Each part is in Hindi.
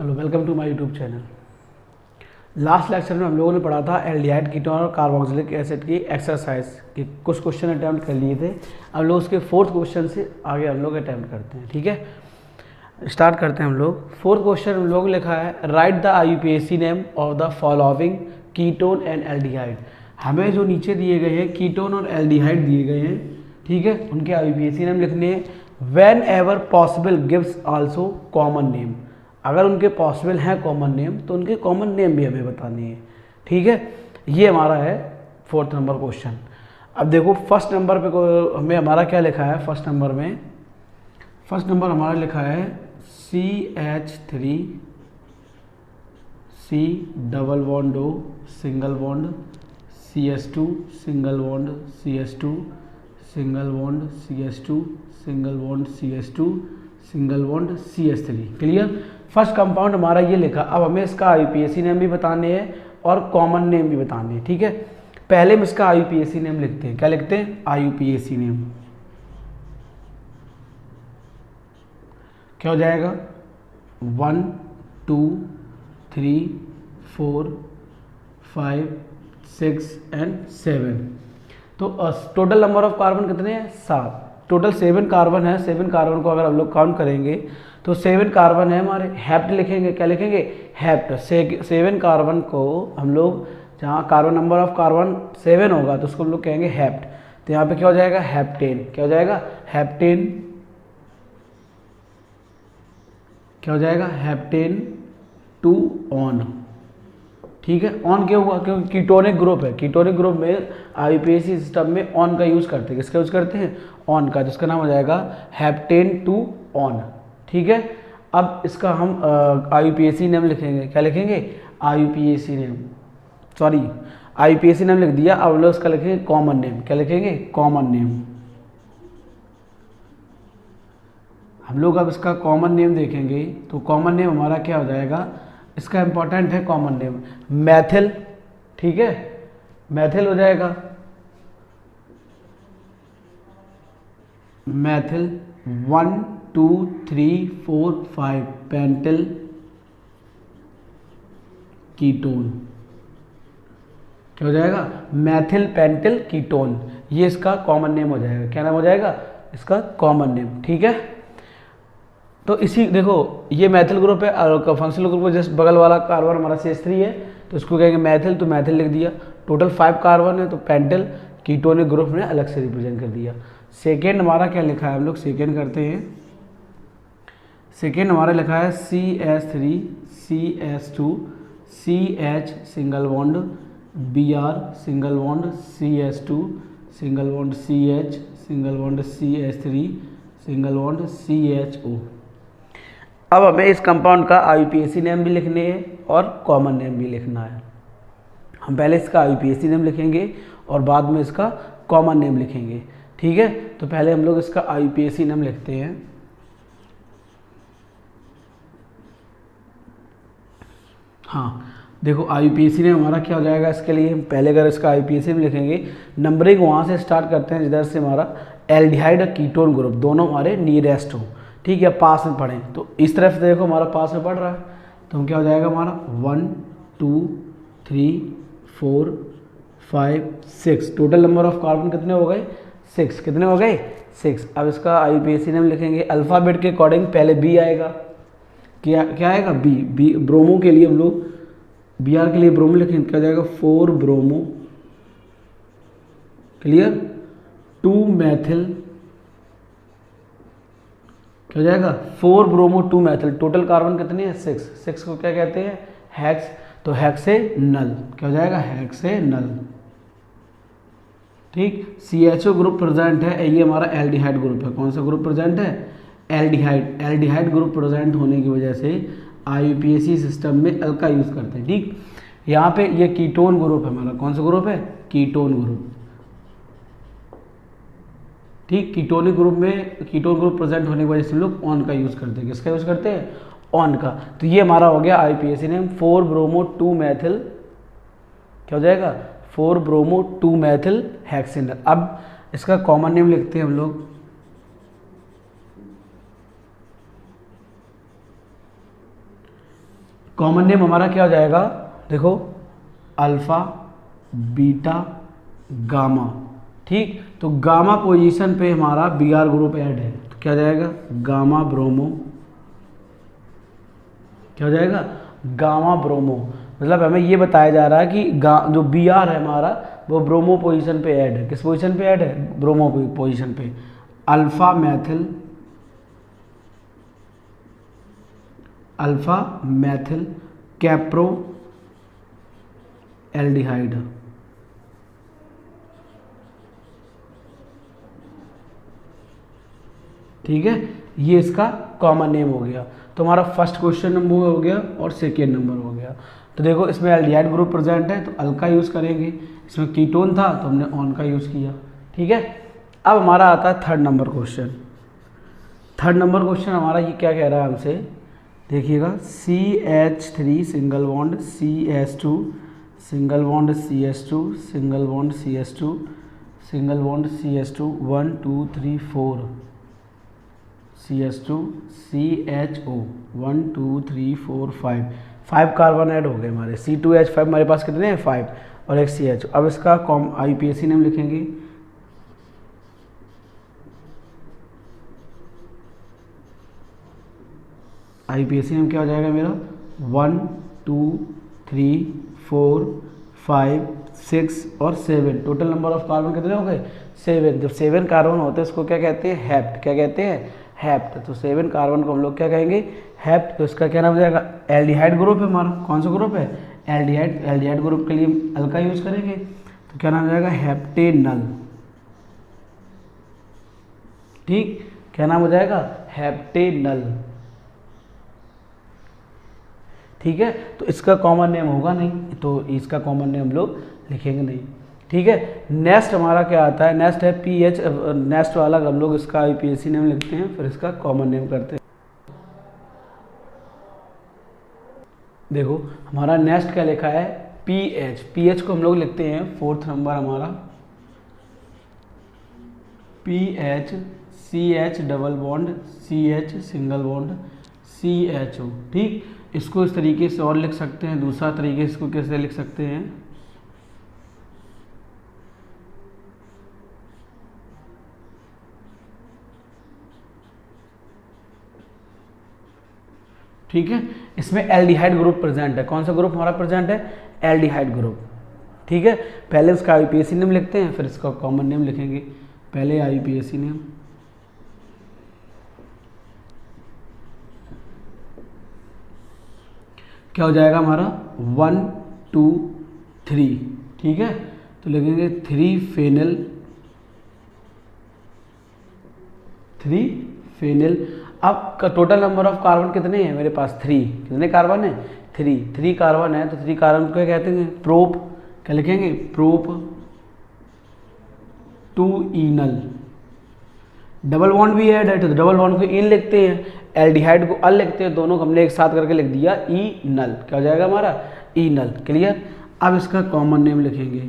Hello, welcome to my YouTube channel. Last lecture में हम लोगों ने पढ़ा था एल्डिहाइड कीटोन और कार्बोक्सिलिक एसिड की एक्सरसाइज के कुछ क्वेश्चन अटैम्प्ट कर लिए थे। अब लोग उसके फोर्थ क्वेश्चन से आगे हम लोग अटैम्प्ट करते हैं। ठीक है, स्टार्ट करते हैं हम लोग। फोर्थ क्वेश्चन हम लोग लिखा है, right the IUPAC name of the following ketone and aldehyde. हमें जो नीचे दिए गए हैं कीटोन और एल्डिहाइड दिए गए हैं, ठीक है, उनके IUPAC नेम लिखने हैं। When ever possible gives also common name. अगर उनके पॉसिबल हैं कॉमन नेम तो उनके कॉमन नेम भी हमें बताने हैं। ठीक है, ये हमारा है फोर्थ नंबर क्वेश्चन। अब देखो फर्स्ट नंबर पे हमें हमारा क्या लिखा है। फर्स्ट नंबर हमारा लिखा है CH3 C double bond O single bond CS2 single bond CS2 single bond CS2 single bond CS2 single bond CS3। Clear. First compound हमारा ये लिखा। अब हमें इसका IUPAC नेम भी बताने हैं और कॉमन नेम भी बताने हैं। ठीक है, पहले हम इसका IUPAC नेम लिखते हैं। क्या लिखते हैं? IUPAC नेम क्या हो जाएगा? 1 2 3 4 5 6 एंड 7। तो टोटल नंबर ऑफ कार्बन कितने हैं? 7। टोटल 7 कार्बन है। 7 कार्बन को अगर हम लोग काउंट करेंगे तो 7 कार्बन है हमारे। हैप्ट लिखेंगे। क्या लिखेंगे? हैप्ट। 7 कार्बन को हम लोग, जहाँ कार्बन नंबर ऑफ कार्बन 7 होगा तो उसको हम लोग कहेंगे हैप्ट। तो यहाँ पे क्या हो जाएगा? हेप्टेन। क्या हो जाएगा? हेप्टेन। क्या हो जाएगा? Heptane 2 on. ठीक है, ऑन क्यों हुआ? क्योंकि कीटोनिक ग्रुप है। कीटोनिक ग्रुप में IUPAC सिस्टम में ऑन का यूज़ करते हैं। किसका यूज़ करते हैं? ऑन का, जिसका नाम हो जाएगा हेप्टेन 2 ऑन। ठीक है, अब इसका हम IUPAC नेम लिखेंगे। क्या लिखेंगे? IUPAC name, sorry IUPAC name लिख दिया। अब लोग इसका लिखेंगे कॉमन नेम। क्या लिखेंगे? Common name. हम लोग अब इसका कॉमन नेम देखेंगे तो कॉमन नेम हमारा क्या हो जाएगा? इसका इंपॉर्टेंट है कॉमन नेम मैथिल। ठीक है, मैथिल हो जाएगा। Maithil 1 2 3 4 5 pentyl ketone. क्या हो जाएगा? Maithil pentyl ketone. ये इसका कॉमन नेम हो जाएगा। क्या नाम हो जाएगा इसका? Common name. ठीक है, तो इसी देखो ये मैथिल ग्रुप है और फंक्शनल ग्रुप में जस्ट बगल वाला कार्बन हमारा CH3 है तो इसको कहेंगे मैथिल। तो मैथिल लिख दिया। टोटल 5 कार्बन है तो पेंटिल कीटोनिक ग्रुप ने अलग से रिप्रेजेंट कर दिया। सेकेंड हमारा क्या लिखा है? हम लोग सेकेंड करते हैं। सेकेंड हमारा लिखा है CH3 CS2 CH single bond Br single bond CS2 single bond CH single bond CH3 single bond CHO। अब हमें इस कंपाउंड का IUPAC नेम भी लिखने हैं और कॉमन नेम भी लिखना है। हम पहले इसका IUPAC नेम लिखेंगे और बाद में इसका कॉमन नेम लिखेंगे। ठीक है, तो पहले हम लोग इसका IUPAC नेम लिखते हैं। हाँ देखो IUPAC नेम हमारा क्या हो जाएगा? इसके लिए हम पहले अगर इसका IUPAC नेम लिखेंगे, नंबरिंग वहाँ से स्टार्ट करते हैं जिधर से हमारा एल्डिहाइड और कीटोन ग्रुप दोनों हमारे नियरेस्ट हो। ठीक है, पास में पढ़ें तो इस तरफ से देखो हमारा पास में पढ़ रहा है तो हम क्या हो जाएगा हमारा 1 2 3 4 5 6। टोटल नंबर ऑफ कार्बन कितने हो गए? 6। कितने हो गए? 6। अब इसका IUPAC नेम लिखेंगे। अल्फ़ाबेट के अकॉर्डिंग पहले B आएगा। क्या आएगा? बी ब्रोमो के लिए हम लोग Br के लिए ब्रोमो लिखेंगे। क्या जाएगा? 4 ब्रोमो। क्लियर। 2 मैथिल। क्या हो जाएगा? 4 ब्रोमो 2 मैथिल। टोटल कार्बन कितने हैं? 6 को क्या कहते हैं? हेक्स। तो हेक्सेनल। क्या हो जाएगा? हेक्सेनल। ठीक, CHO ग्रुप प्रेजेंट है। ये हमारा एल्डिहाइड ग्रुप है। कौन सा ग्रुप प्रेजेंट है? एल्डिहाइड। एल्डिहाइड ग्रुप प्रेजेंट होने की वजह से IUPAC सिस्टम में अल का यूज़ करते हैं। ठीक, यहाँ पे ये कीटोन ग्रुप है हमारा। कौन सा ग्रुप है? Ketone group. ठीक, कीटोनिक ग्रुप में कीटोन ग्रुप प्रेजेंट होने की वजह से लोग ऑन का यूज़ करते हैं। किसका यूज़ करते हैं? ऑन का। तो ये हमारा हो गया IUPAC नेम 4 ब्रोमो 2 मैथिल। क्या हो जाएगा? 4 ब्रोमो 2 मैथिल हेक्सेनल। अब इसका कॉमन नेम लिखते हैं हम लोग। कॉमन नेम हमारा क्या हो जाएगा, देखो अल्फा बीटा गामा, ठीक। तो गामा पोजीशन पे हमारा Br ग्रुप ऐड है, तो क्या जाएगा गामा ब्रोमो, क्या हो जाएगा गामा ब्रोमो। मतलब हमें ये बताया जा रहा है कि जो Br है हमारा वो ब्रोमो पोजीशन पे ऐड है। किस पोजीशन पे ऐड है, ब्रोमो पोजीशन पे। अल्फा मैथिल कैप्रो एल्डिहाइड, ठीक है, ये इसका कॉमन नेम हो गया। तो हमारा फर्स्ट क्वेश्चन नंबर हो गया और सेकेंड नंबर हो गया। तो देखो इसमें एल्डिहाइड ग्रुप प्रेजेंट है तो अल का यूज़ करेंगे, इसमें कीटोन था तो हमने ऑन का यूज़ किया, ठीक है। अब हमारा आता है third number question. Third number question हमारा ये क्या कह रहा है हमसे, देखिएगा CH3 single bond CH2 single bond CH2 single bond CH2 single bond CH2 1 2 3 4 CH2 CHO 1 2 3 4 5 carbon add हो गए हमारे। C2H5 हमारे पास कितने हैं 5 और एक CH। अब इसका IUPAC नेम लिखेंगे, IUPAC नेम क्या हो जाएगा मेरा 1 2 3 4 5 6 और 7। टोटल नंबर ऑफ कार्बन कितने हो गए 7। जब 7 कार्बन होते हैं इसको क्या कहते हैं हेप्ट, क्या कहते हैं हेप्ट। तो 7 कार्बन को हम लोग क्या कहेंगे हेप्ट। तो इसका क्या नाम हो जाएगा, एल्डिहाइड ग्रुप है हमारा। कौन सा ग्रुप है एल्डिहाइड। एल्डिहाइड ग्रुप के लिए अल का यूज करेंगे तो क्या नाम हो जाएगा हेप्टेनल, ठीक, क्या नाम हो जाएगा हेप्टेनल, ठीक है। तो इसका कॉमन नेम होगा नहीं, तो इसका कॉमन नेम हम लोग लिखेंगे नहीं, ठीक है। नेक्स्ट हमारा क्या आता है, नेक्स्ट है PH। नेक्स्ट वाला हम लोग इसका IUPAC नेम लिखते हैं फिर इसका कॉमन नेम करते हैं। देखो हमारा नेक्स्ट क्या लिखा है PH। PH को हम लोग लिखते हैं फोर्थ नंबर हमारा PH CH double bond CH single bond CHO, ठीक। इसको इस तरीके से और लिख सकते हैं, दूसरा तरीके से इसको कैसे लिख सकते हैं, ठीक है। इसमें एल्डिहाइड ग्रुप प्रेजेंट है। कौन सा ग्रुप हमारा प्रेजेंट है एल्डिहाइड ग्रुप, ठीक है। पहले इसका IUPAC नेम लिखते हैं फिर इसका कॉमन नेम लिखेंगे। पहले IUPAC नेम, क्या हो जाएगा हमारा 1 2 3, ठीक है। तो लिखेंगे 3 फेनिल। अब टोटल नंबर ऑफ कार्बन कितने हैं मेरे पास 3। कितने कार्बन है 3 कार्बन है। तो 3 कार्बन को क्या कहते हैं प्रोप, क्या लिखेंगे प्रोप 2 ईनल। डबल बॉन्ड भी ऐड है तो डबल बॉन्ड को इन लिखते हैं, एल्डिहाइड को अल लिखते हैं, दोनों को हमने एक साथ करके लिख दिया ईनल। क्या हो जाएगा हमारा ईनल, क्लियर। अब इसका कॉमन नेम लिखेंगे,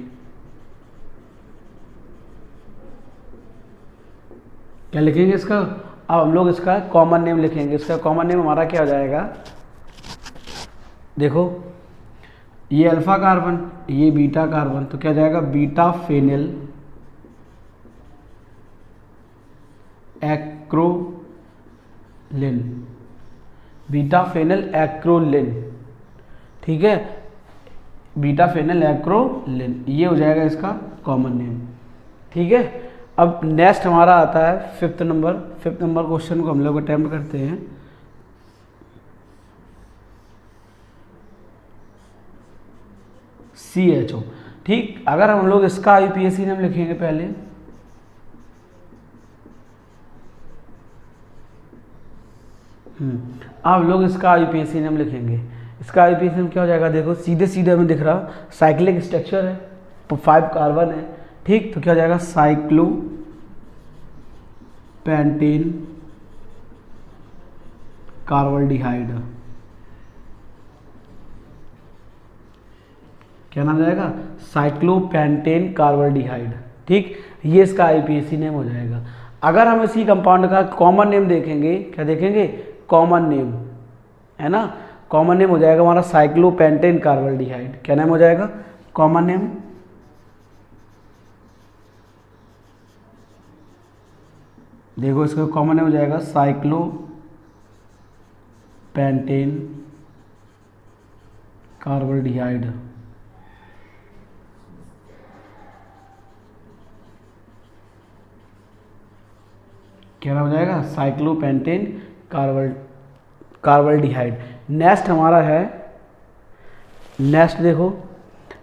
क्या लिखेंगे इसका, अब हम लोग इसका कॉमन नेम लिखेंगे। इसका कॉमन नेम हमारा क्या हो जाएगा, देखो ये अल्फा कार्बन ये बीटा कार्बन, तो क्या जाएगा beta phenyl acrolein, beta phenyl acrolein, ठीक है, बीटा फेनिल एक्रोलिन, ये हो जाएगा इसका कॉमन नेम, ठीक है। अब नेक्स्ट हमारा आता है फिफ्थ नंबर क्वेश्चन को हम लोग अटेम्प्ट करते हैं। CHO, ठीक। अगर हम लोग इसका IUPAC नेम लिखेंगे पहले, अब लोग इसका IUPAC नेम लिखेंगे। इसका IUPAC नेम क्या हो जाएगा, देखो सीधे सीधे हमें दिख रहा साइक्लिक स्ट्रक्चर है, 5 कार्बन है, ठीक। तो क्या हो जाएगा साइक्लो पेंटेन कार्बल्डिहाइड, क्या नाम जाएगा साइक्लोपेंटेन कार्बल्डिहाइड, ठीक। ये इसका IUPAC नेम हो जाएगा। अगर हम इसी कंपाउंड का कॉमन नेम देखेंगे, क्या देखेंगे कॉमन नेम, है ना, कॉमन नेम हो जाएगा हमारा साइक्लोपेंटेन कार्बल्डिहाइड। क्या नाम हो जाएगा कॉमन नेम? देखो इसका कॉमन नेम हो जाएगा साइक्लोपेंटेन कार्बल्डिहाइड। क्या नाम हो जाएगा? साइक्लोपेंटेन कार्बल्डिहाइड। नेक्स्ट हमारा है, नेक्स्ट देखो,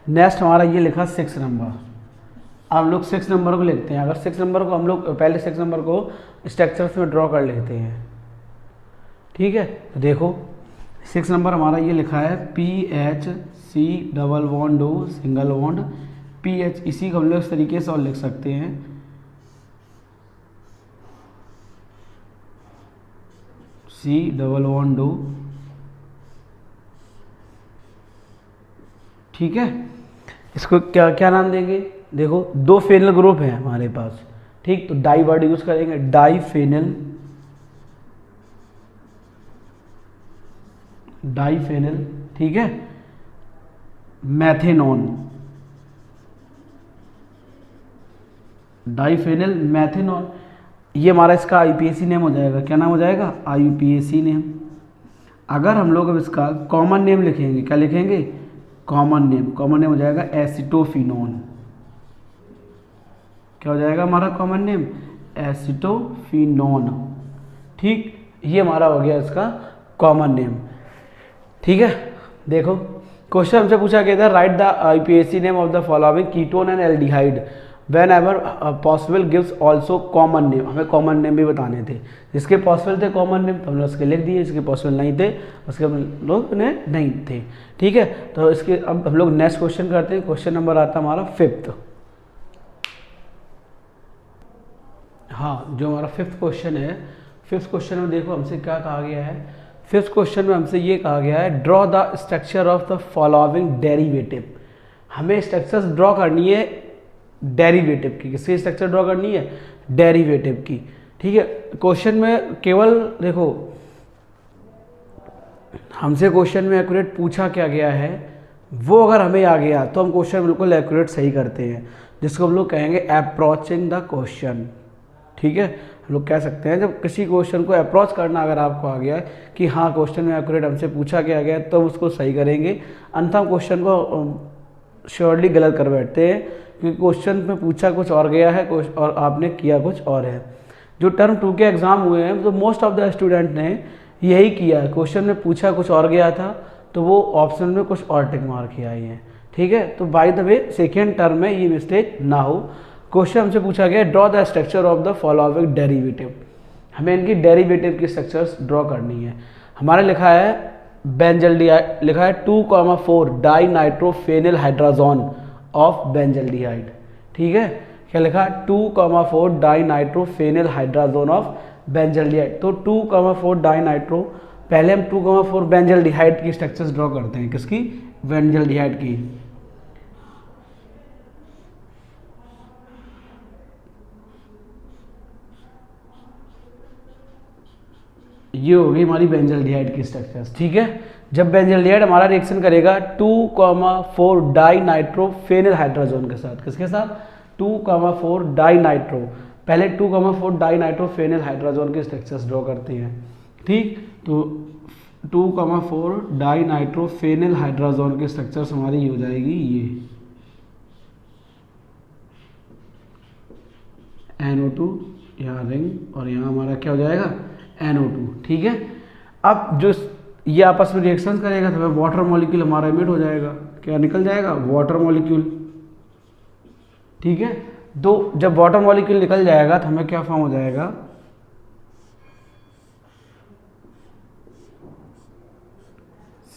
नेक्स्ट हमारा ये लिखा 6 नंबर। अब हम लोग 6 नंबर को लिखते हैं। अगर 6 नंबर को हम लोग पहले 6 नंबर को स्ट्रक्चर्स में ड्रॉ कर लेते हैं, ठीक है। तो देखो 6 नंबर हमारा ये लिखा है PHC double bond O single bond PH। इसी को हम लोग इस तरीके से और लिख सकते हैं C डबल बॉन्ड O, ठीक है। इसको क्या क्या नाम देंगे? देखो 2 फेनल ग्रुप है हमारे पास, ठीक। तो डाई वर्ड यूज करेंगे, डाई फेनल, डाई फेनल, ठीक है। मैथेनॉन, डाई फेनल मैथेनॉन, ये हमारा इसका IUPAC नेम हो जाएगा। क्या नाम हो जाएगा? IUPAC name. अगर हम लोग अब इसका कॉमन नेम लिखेंगे, क्या लिखेंगे? Common name. कॉमन नेम हो जाएगा एसिटोफिनोन। क्या हो जाएगा हमारा कॉमन नेम? एसिटोफिनोन, ठीक। ये हमारा हो गया इसका कॉमन नेम, ठीक है। देखो क्वेश्चन हमसे पूछा गया था, right the IUPAC name of the following ketone and aldehyde when ever possible gives also common name. हमें कॉमन नेम भी बताने थे, जिसके पॉसिबल थे कॉमन नेम तो हम लोग उसके लिख दिए, जिसके पॉसिबल नहीं थे उसके हम लोग नहीं थे, ठीक है। तो इसके अब हम लोग नेक्स्ट क्वेश्चन करते हैं। क्वेश्चन नंबर आता है हमारा 5th। हाँ, जो हमारा 5th क्वेश्चन है, 5th क्वेश्चन में देखो हमसे क्या कहा गया है। 5th क्वेश्चन में हमसे ये कहा गया है, draw the structure of the following derivative. हमें स्ट्रक्चर्स ड्रॉ करनी है डेरिवेटिव की। किसकी स्ट्रक्चर ड्रॉ करनी है? डेरिवेटिव की, ठीक है। क्वेश्चन में केवल देखो हमसे क्वेश्चन में एक्यूरेट पूछा क्या गया है, वो अगर हमें आ गया तो हम क्वेश्चन बिल्कुल एक्यूरेट सही करते हैं, जिसको हम लोग कहेंगे अप्रोचिंग द क्वेश्चन, ठीक है। हम लोग कह सकते हैं जब किसी क्वेश्चन को अप्रोच करना अगर आपको आ गया है कि हाँ क्वेश्चन में एक्यूरेट हमसे पूछा क्या गया है, तो उसको सही करेंगे। अन्यथा क्वेश्चन को श्योरली गलत कर बैठते हैं, क्योंकि क्वेश्चन में पूछा कुछ और गया है और आपने किया कुछ और है। जो टर्म 2 के एग्ज़ाम हुए हैं तो मोस्ट ऑफ द स्टूडेंट ने यही किया है, क्वेश्चन में पूछा कुछ और गया था तो वो ऑप्शन में कुछ और टिक मार के आई है, ठीक है। तो by the way second term में ये मिस्टेक ना हो। क्वेश्चन हमसे पूछा गया draw the structure of the following derivative. हमें इनकी डेरिवेटिव की स्ट्रक्चर्स ड्रॉ करनी है। हमारे लिखा है बेंजल्डिहाइड, लिखा है 2,4 डाई नाइट्रोफेनिल हाइड्राजोन ऑफ बेंजल्डिहाइड, ठीक है। क्या लिखा है? 2,4 डाई नाइट्रोफेनिल हाइड्राजोन ऑफ बेंजल्डिहाइड। तो 2,4 डाई नाइट्रो, पहले हम 2,4 बेंजल्डिहाइड की स्ट्रक्चर्स ड्रॉ करते हैं। किसकी? बेंजल्डिहाइड की। ये होगी हमारी बेंजल्डिहाइड की स्ट्रक्चर्स, ठीक है। जब बेंजल्डिहाइड हमारा रिएक्शन करेगा 2,4 डाई नाइट्रोफेनिल हाइड्राजोन के साथ, किसके साथ? 2,4 डाई नाइट्रो, पहले 2,4 डाई नाइट्रोफेनिल हाइड्राजोन के स्ट्रक्चर्स ड्रॉ करते हैं, ठीक। तो 2,4 डाई नाइट्रोफेनिल हाइड्राजोन के स्ट्रक्चर्स हमारी हो जाएगी ये NO2, यहाँ रिंग और यहाँ हमारा क्या हो जाएगा? NO2, ठीक है। अब जो ये आपस में रिएक्शन करेगा तो वाटर मॉलिक्यूल हमारा एमिट हो जाएगा। क्या निकल जाएगा? वाटर मॉलिक्यूल, ठीक है। तो जब वाटर मॉलिक्यूल निकल जाएगा तो हमें क्या फॉर्म हो जाएगा?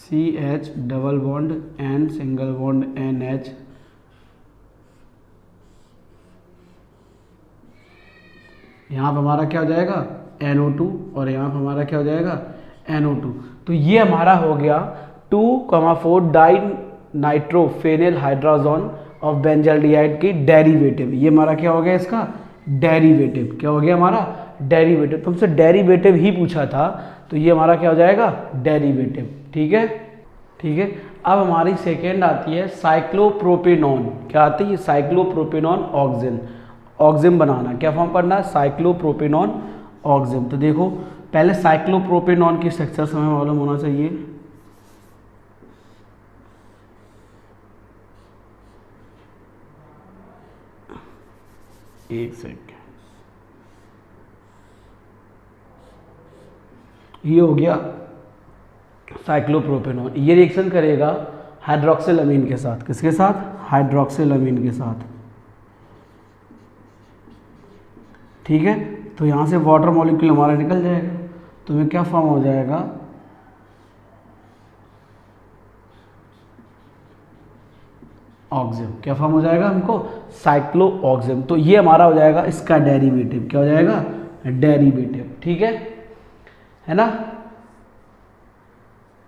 CH double bond N single bond NH, यहाँ पर हमारा क्या हो जाएगा? NO2 और यहाँ पर हमारा क्या हो जाएगा? NO2। तो ये हमारा हो गया 2,4 डाई नाइट्रोफेनिल हाइड्राजोन ऑफ बेंजल्डिहाइड की डेरिवेटिव। ये हमारा क्या हो गया? इसका डेरिवेटिव क्या हो गया? हमारा डेरिवेटिव, तुमसे डेरिवेटिव ही पूछा था, तो ये हमारा क्या हो जाएगा, डेरिवेटिव। ठीक है, ठीक है। अब हमारी सेकेंड आती है साइक्लोप्रोपेनॉन। क्या आती है, साइक्लोप्रोपेनॉन ऑक्सिन। ऑक्सिन बनाना, क्या फॉर्म करना है, साइक्लोप्रोपेनॉन ऑक्सिन। तो देखो पहले साइक्लोप्रोपेनॉन की स्ट्रक्चर हमें मालूम होना चाहिए। एक सेकेंड, ये हो गया साइक्लोप्रोपेनॉन। ये रिएक्शन करेगा हाइड्रोक्सिल अमीन के साथ। किसके साथ, हाइड्रोक्सिल अमीन के साथ। ठीक है, तो यहाँ से वाटर मॉलिक्यूल हमारा निकल जाएगा, तो हमें क्या फॉर्म हो जाएगा, ऑक्सिम। क्या फॉर्म हो जाएगा हमको, साइक्लो ऑक्सिम। तो ये हमारा हो जाएगा इसका डेरिवेटिव। क्या हो जाएगा, डेरिवेटिव। ठीक है ना।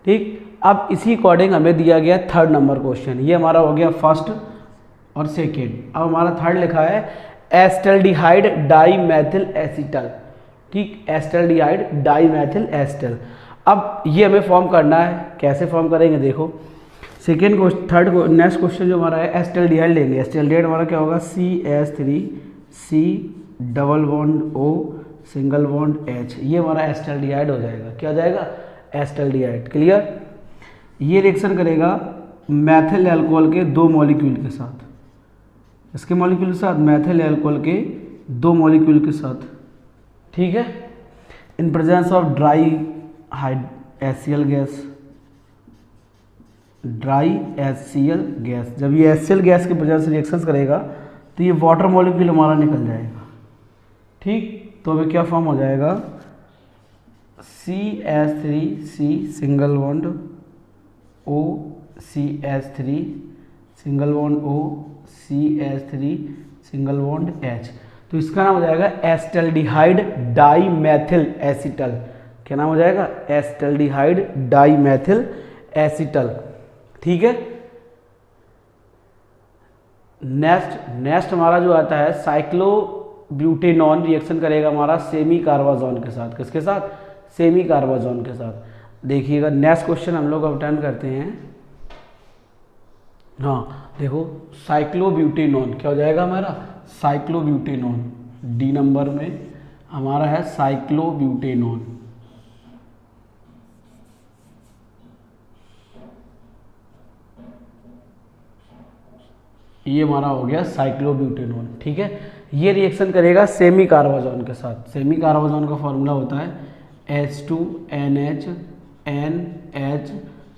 ठीक, अब इसी अकॉर्डिंग हमें दिया गया थर्ड नंबर क्वेश्चन। ये हमारा हो गया फर्स्ट और सेकेंड। अब हमारा थर्ड लिखा है एस्टल्डिहाइड डाईमेथिल एसीटल। ठीक, एस्टल्डिहाइड डाईमेथिल एसीटल। अब ये हमें फॉर्म करना है, कैसे फॉर्म करेंगे देखो। सेकेंड थर्ड नेक्स्ट क्वेश्चन जो हमारा है एस्टल्डिहाइड लेंगे। एस्टल्डिहाइड हमारा क्या होगा, CH3C double bond O single bond H। ये हमारा एस्टल्डिहाइड हो जाएगा। क्या हो जाएगा, एस्टल्डिहाइड। क्लियर। ये रिएक्शन करेगा मैथिल अल्कोहल के 2 मॉलिक्यूल के साथ। इसके मॉलिक्यूल के साथ, मैथिल अल्कोहल के 2 मॉलिक्यूल के साथ। ठीक है, इन presence of dry HCl gas, dry HCl gas. जब ये HCl गैस के प्रेजेंस से रिएक्शंस करेगा तो ये वाटर मॉलिक्यूल हमारा निकल जाएगा। ठीक, तो हमें क्या फॉर्म हो जाएगा, CH3C single bond O CH3 single bond O CH3 single bond H। तो इसका नाम हो जाएगा एस्टल्डिहाइड डाईमेथिल एसीटल। क्या नाम हो जाएगा, एस्टल्डिहाइड डाईमेथिल एसीटल। ठीक है। नेक्स्ट हमारा जो आता है साइक्लोब्यूटेनॉन रिएक्शन करेगा हमारा सेमी कार्बाजोन के साथ। किसके साथ, सेमी कार्बाजोन के साथ। देखिएगा नेक्स्ट क्वेश्चन हम लोग अटेम्प्ट करते हैं। हाँ देखो, साइक्लोब्यूटेनॉन क्या हो जाएगा हमारा, साइक्लोब्यूटेनॉन। डी नंबर में हमारा है साइक्लोब्यूटेनॉन। ये हमारा हो गया साइक्लोब्यूटेनॉन। ठीक है, ये रिएक्शन करेगा सेमी कार्बाजोन के साथ। सेमी कार्बाजोन का फॉर्मूला होता है H2NH NH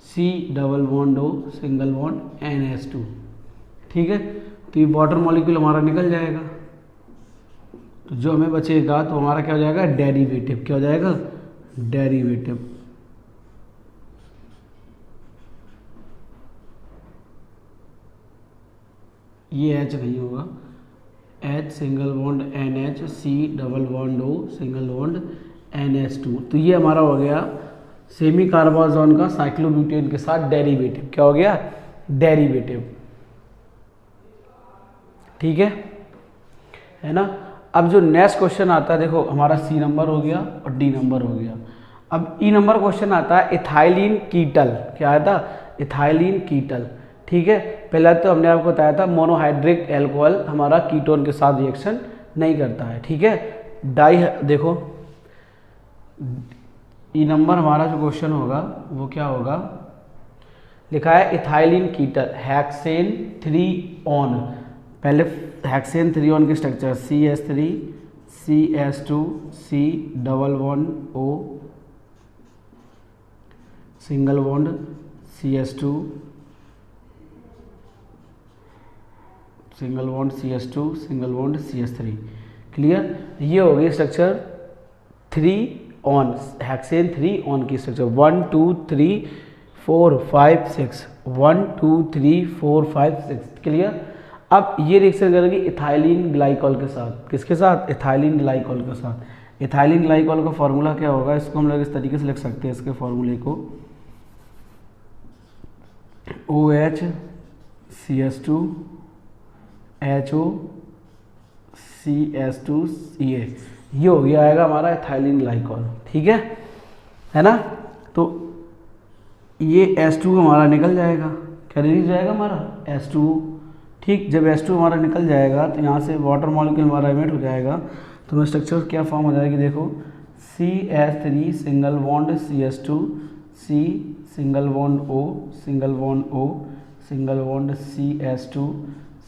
C double bond O single bond NH2। ठीक है, तो ये वाटर मॉलिक्यूल हमारा निकल जाएगा। तो जो हमें बचेगा तो हमारा क्या हो जाएगा, डेरिवेटिव। क्या हो जाएगा, डेरिवेटिव। ये H नहीं होगा, H single bond NH C double bond O single bond NH2। तो ये हमारा हो गया सेमी कार्बाजोन का साइक्लोब्यूटेन के साथ डेरिवेटिव। क्या हो गया, डेरिवेटिव। ठीक है ना। अब जो नेक्स्ट क्वेश्चन आता है देखो, हमारा C नंबर हो गया और D नंबर हो गया। अब E नंबर क्वेश्चन आता है इथाइलिन कीटल। क्या आया था, इथाइलिन कीटल। ठीक है, पहला तो हमने आपको बताया था मोनोहाइड्रिक एल्कोहल हमारा कीटोन के साथ रिएक्शन नहीं करता है। ठीक है, डाई देखो ई नंबर हमारा जो क्वेश्चन होगा वो क्या होगा, लिखा है इथाइलिन कीटल हेक्सेन 3 ऑन। पहले हेक्सेन 3 ऑन की structure CH3 CH2 C double bond O single bond CH2 single bond CH2 single bond CH3। Clear, ये हो गई स्ट्रक्चर 3 ऑन, हेक्सेन 3 ऑन की स्ट्रक्चर 1 2 3 4 5 6 1 2 3 4 5 6। क्लियर। अब ये रिएक्शन करेगी इथाइलिन ग्लाइकॉल के साथ। किसके साथ, इथाइलिन ग्लाइकॉल के साथ। इथाइलिन ग्लाइकॉल का फॉर्मूला क्या होगा, इसको हम लोग इस तरीके से लिख सकते हैं, इसके फॉर्मूले को OH CH2 HO CH2 CA। ये हो गया आएगा हमारा एथाइलिन ग्लाइकॉल, ठीक है ना। तो ये H2 हमारा निकल जाएगा, क्या रिलीज जाएगा हमारा H2, ठीक। जब H2 हमारा निकल जाएगा तो यहाँ से वाटर मॉलिक्यूल हमारा एमिट हो जाएगा, तो हमें स्ट्रक्चर क्या फॉर्म हो जाएगी, देखो CH3 single bond CH2, C single bond O, single bond O, single bond CH2,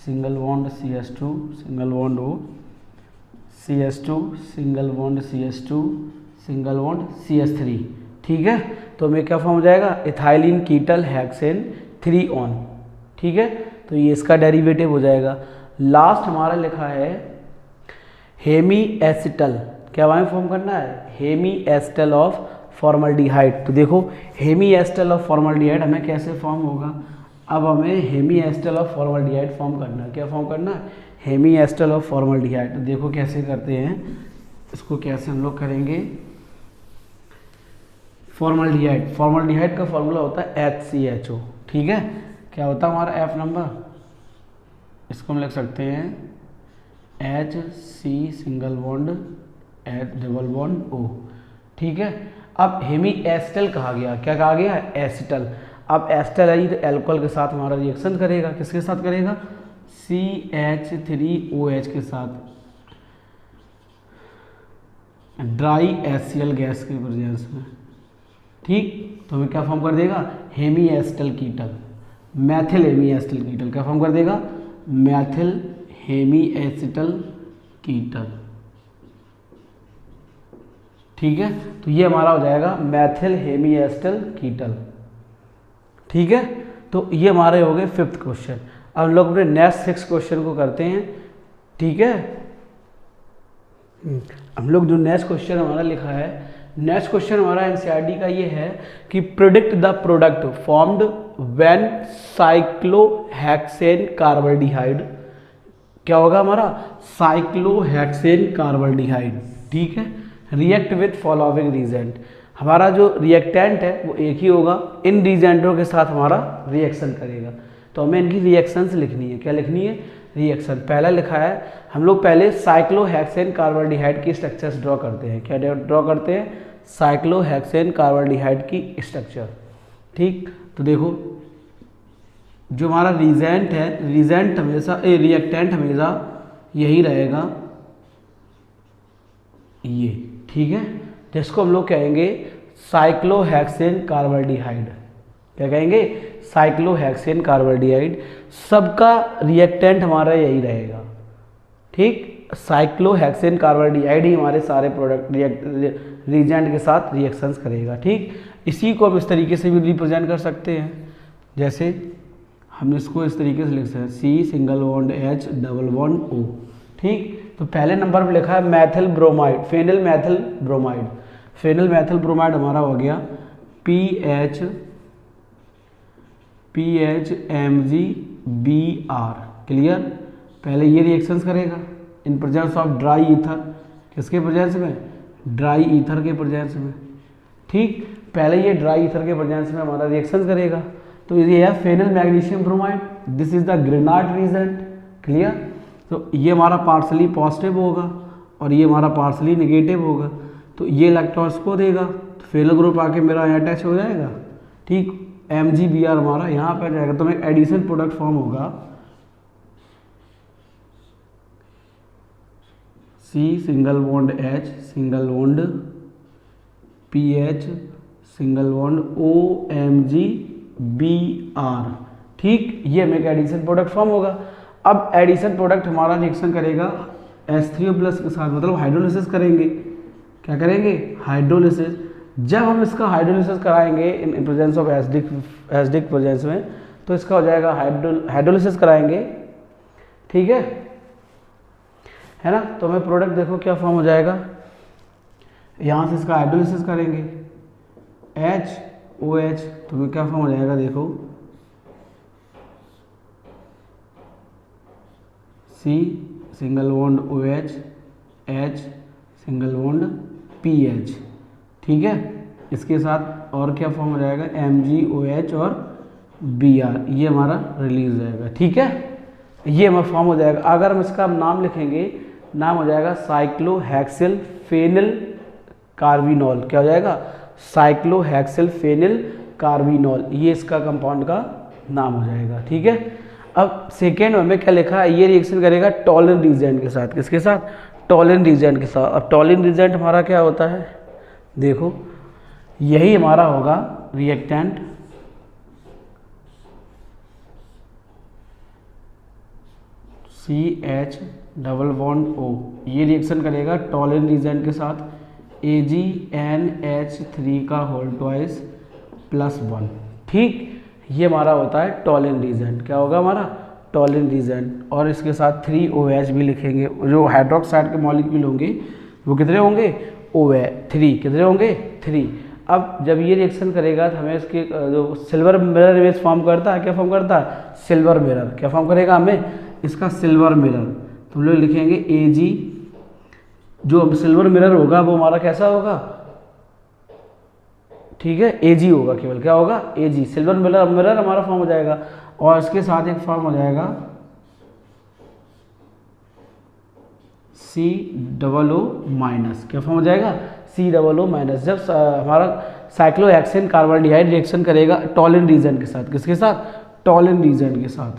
single bond CH2, single bond O, CH2, single bond CH2, single bond CH3, ठीक है। तो हमें क्या फॉर्म हो जाएगा, इथाइलिन कीटल हेक्सेन 3 ऑन, ठीक है। तो ये इसका डेरिवेटिव हो जाएगा। लास्ट हमारा लिखा है हेमी एसिटल, क्या हमें फॉर्म करना है, हेमी एसिटल ऑफ फॉर्मल्डिहाइड। तो देखो हेमी एसिटल ऑफ फॉर्मल्डिहाइड हमें कैसे फॉर्म होगा, अब हमें hemi acetal of formaldehyde form करना है, क्या फॉर्म करना है, हेमी एसिटल ऑफ फॉर्मल्डिहाइड। तो देखो कैसे करते हैं इसको, कैसे हम लोग करेंगे। फॉर्मल्डिहाइड का फॉर्मूला होता है HCHO, ठीक है। क्या होता है हमारा F नंबर, इसको हम लिख सकते हैं HC single bond H double bond O, ठीक है। अब हेमी एसिटल कहा गया, क्या कहा गया, एसिटल। अब एसिटल आई तो एल्कोहल के साथ हमारा रिएक्शन करेगा, किसके साथ करेगा, CH3OH के साथ, ड्राई HCl गैस के प्रेजेंस में, ठीक। तो हमें क्या फॉर्म कर देगा, Hemy acetal कीटल, Maithil Hemy acetal कीटल, क्या फॉर्म कर देगा, मैथिल हेमी एसिटल कीटल, ठीक है। तो ये हमारा हो जाएगा मैथिल हेमी एसिटल कीटल, ठीक है। तो ये हमारे हो गए 5th क्वेश्चन। अब हम लोग अपने नेक्स्ट 6 क्वेश्चन को करते हैं, ठीक है। हम लोग जो नेक्स्ट क्वेश्चन हमारा लिखा है, नेक्स्ट क्वेश्चन हमारा एनसीईआरटी का ये है कि predict the product formed when cyclohexane carbaldehyde, क्या होगा हमारा, साइक्लोहेक्सेन कार्बल्डिहाइड, ठीक है, रिएक्ट विथ फॉलोइंग रीजेंट। हमारा जो रिएक्टेंट है वो एक ही होगा, इन रीजेंटों के साथ हमारा रिएक्शन करेगा। तो हमें इनकी रिएक्शंस लिखनी है, क्या लिखनी है, रिएक्शन। पहला लिखा है, हम लोग पहले साइक्लोहेक्सेन कार्बल्डिहाइड की स्ट्रक्चर्स ड्रॉ करते हैं, क्या ड्रॉ करते हैं, साइक्लोहेक्सेन कार्बल्डिहाइड की स्ट्रक्चर, ठीक। तो देखो जो हमारा रिजेंट है, रिजेंट हमेशा रिएक्टेंट हमेशा यही रहेगा, ये, ठीक है, जिसको हम लोग कहेंगे साइक्लोहेक्सेन कार्बल्डिहाइड, क्या कहेंगे, साइक्लोहेक्सेन कार्बल्डिहाइड। सबका रिएक्टेंट हमारा यही रहेगा, ठीक, साइक्लोहेक्सेन कार्बल्डिहाइड ही हमारे सारे प्रोडक्ट रिएजेंट के साथ रिएक्शंस करेगा, ठीक। इसी को हम इस तरीके से भी रिप्रेजेंट कर सकते हैं, जैसे हम इसको इस तरीके से लिख सकते हैं, C single bond H double bond O, ठीक। तो पहले नंबर पर लिखा है methyl bromide, phenyl methyl bromide, phenyl methyl bromide हमारा हो गया PHMgBr, क्लियर। पहले ये रिएक्शंस करेगा in presence of dry ether, किसके प्रेजेंस में, ड्राई ईथर के प्रेजेंस में, ठीक। पहले ये ड्राई ईथर के प्रेजेंस में हमारा रिएक्शन करेगा। तो ये है phenyl magnesium bromide, this is the Grignard reagent, clear. तो ये हमारा पार्सली पॉजिटिव होगा और ये हमारा पार्सली नेगेटिव होगा, तो ये इलेक्ट्रॉन्स को देगा, तो फेनल ग्रुप आके मेरा यहाँ अटैच हो जाएगा, ठीक। MgBr हमारा यहाँ पे आ जाएगा, तो एक एडिशन प्रोडक्ट फॉर्म होगा, C single bond H single bond PH single bond OMgBr, ठीक। ये हमें एक एडिशन प्रोडक्ट फॉर्म होगा। अब एडिशन प्रोडक्ट हमारा रिएक्शन करेगा H3O+ के साथ, मतलब हाइड्रोलिसिस करेंगे, क्या करेंगे, हाइड्रोलिसिस। जब हम इसका हाइड्रोलिसिस कराएंगे इन प्रेजेंस ऑफ एसिडिक प्रेजेंस में, तो इसका हो जाएगा हाइड्रोलिसिस कराएंगे, ठीक है ना। तो हमें प्रोडक्ट देखो क्या फॉर्म हो जाएगा, यहाँ से इसका हाइड्रोलिसिस करेंगे HOH, तो हमें क्या फॉर्म हो जाएगा, देखो C single bond OH H single bond PH, ठीक है। इसके साथ और क्या फॉर्म हो जाएगा, MgOH और Br, ये हमारा रिलीज हो जाएगा, ठीक है। ये हमारा फॉर्म हो जाएगा। अगर हम इसका नाम लिखेंगे नाम हो जाएगा साइक्लोहेक्सिल फेनिल कार्बिनॉल। क्या हो जाएगा? साइक्लोहेक्सिल फेनिल कार्बिनॉल, ये इसका कंपाउंड का नाम हो जाएगा। ठीक है, अब सेकेंड में क्या लिखा है, ये रिएक्शन करेगा टॉलिन रिएजेंट के साथ। किसके साथ? टॉलिन रिएजेंट के साथ। अब टॉलिन रिएजेंट हमारा क्या होता है, देखो यही हमारा होगा रिएक्टेंट CH∠O। ये रिएक्शन करेगा टॉलिन रिएजेंट के साथ AgNH3 का होल ट्वाइस +1। ठीक, ये हमारा होता है टॉलिन रिएजेंट। क्या होगा हमारा? टॉलिन रिएजेंट। और इसके साथ 3OH भी लिखेंगे। जो हाइड्रोक्साइड के मॉलिक्यूल होंगे वो कितने होंगे? OH3। कितने होंगे? 3। अब जब ये रिएक्शन करेगा तो हमें इसके जो सिल्वर मिरर इमेज फॉर्म करता है, क्या फॉर्म करता है? Silver mirror. क्या फॉर्म करेगा हमें? इसका सिल्वर मिरर। तो हम लोग लिखेंगे Ag, जो सिल्वर मिरर होगा वो हमारा कैसा होगा? ठीक है, Ag होगा केवल। क्या होगा? Ag। सिल्वर मिरर हमारा फॉर्म हो जाएगा। और इसके साथ एक फॉर्म हो जाएगा COO-। क्या फॉर्म हो जाएगा? COO-। जब हमारा साइक्लोहेक्सेन कार्बोल्डिहाइड रिएक्शन करेगा टॉलिन रिएजेंट के साथ। किसके साथ? टॉलिन रिएजेंट के साथ।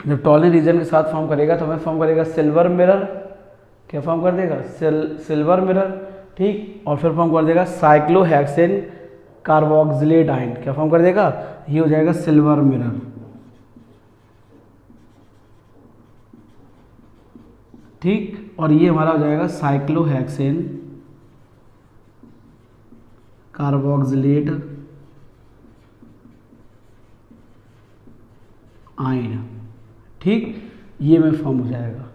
जब टॉलिन रिएजेंट के साथ फॉर्म करेगा तो हमें फॉर्म करेगा सिल्वर मिरर। क्या फॉर्म कर देगा? Silver mirror. ठीक, और फिर फॉर्म कर देगा साइक्लोहेक्सेन कार्बोक्सिलेट आयन। क्या फॉर्म कर देगा? ये हो जाएगा सिल्वर मिरर। ठीक, और ये हमारा हो जाएगा साइक्लोहेक्सेन कार्बोक्सिलेट आयन। ठीक, ये में फॉर्म हो जाएगा।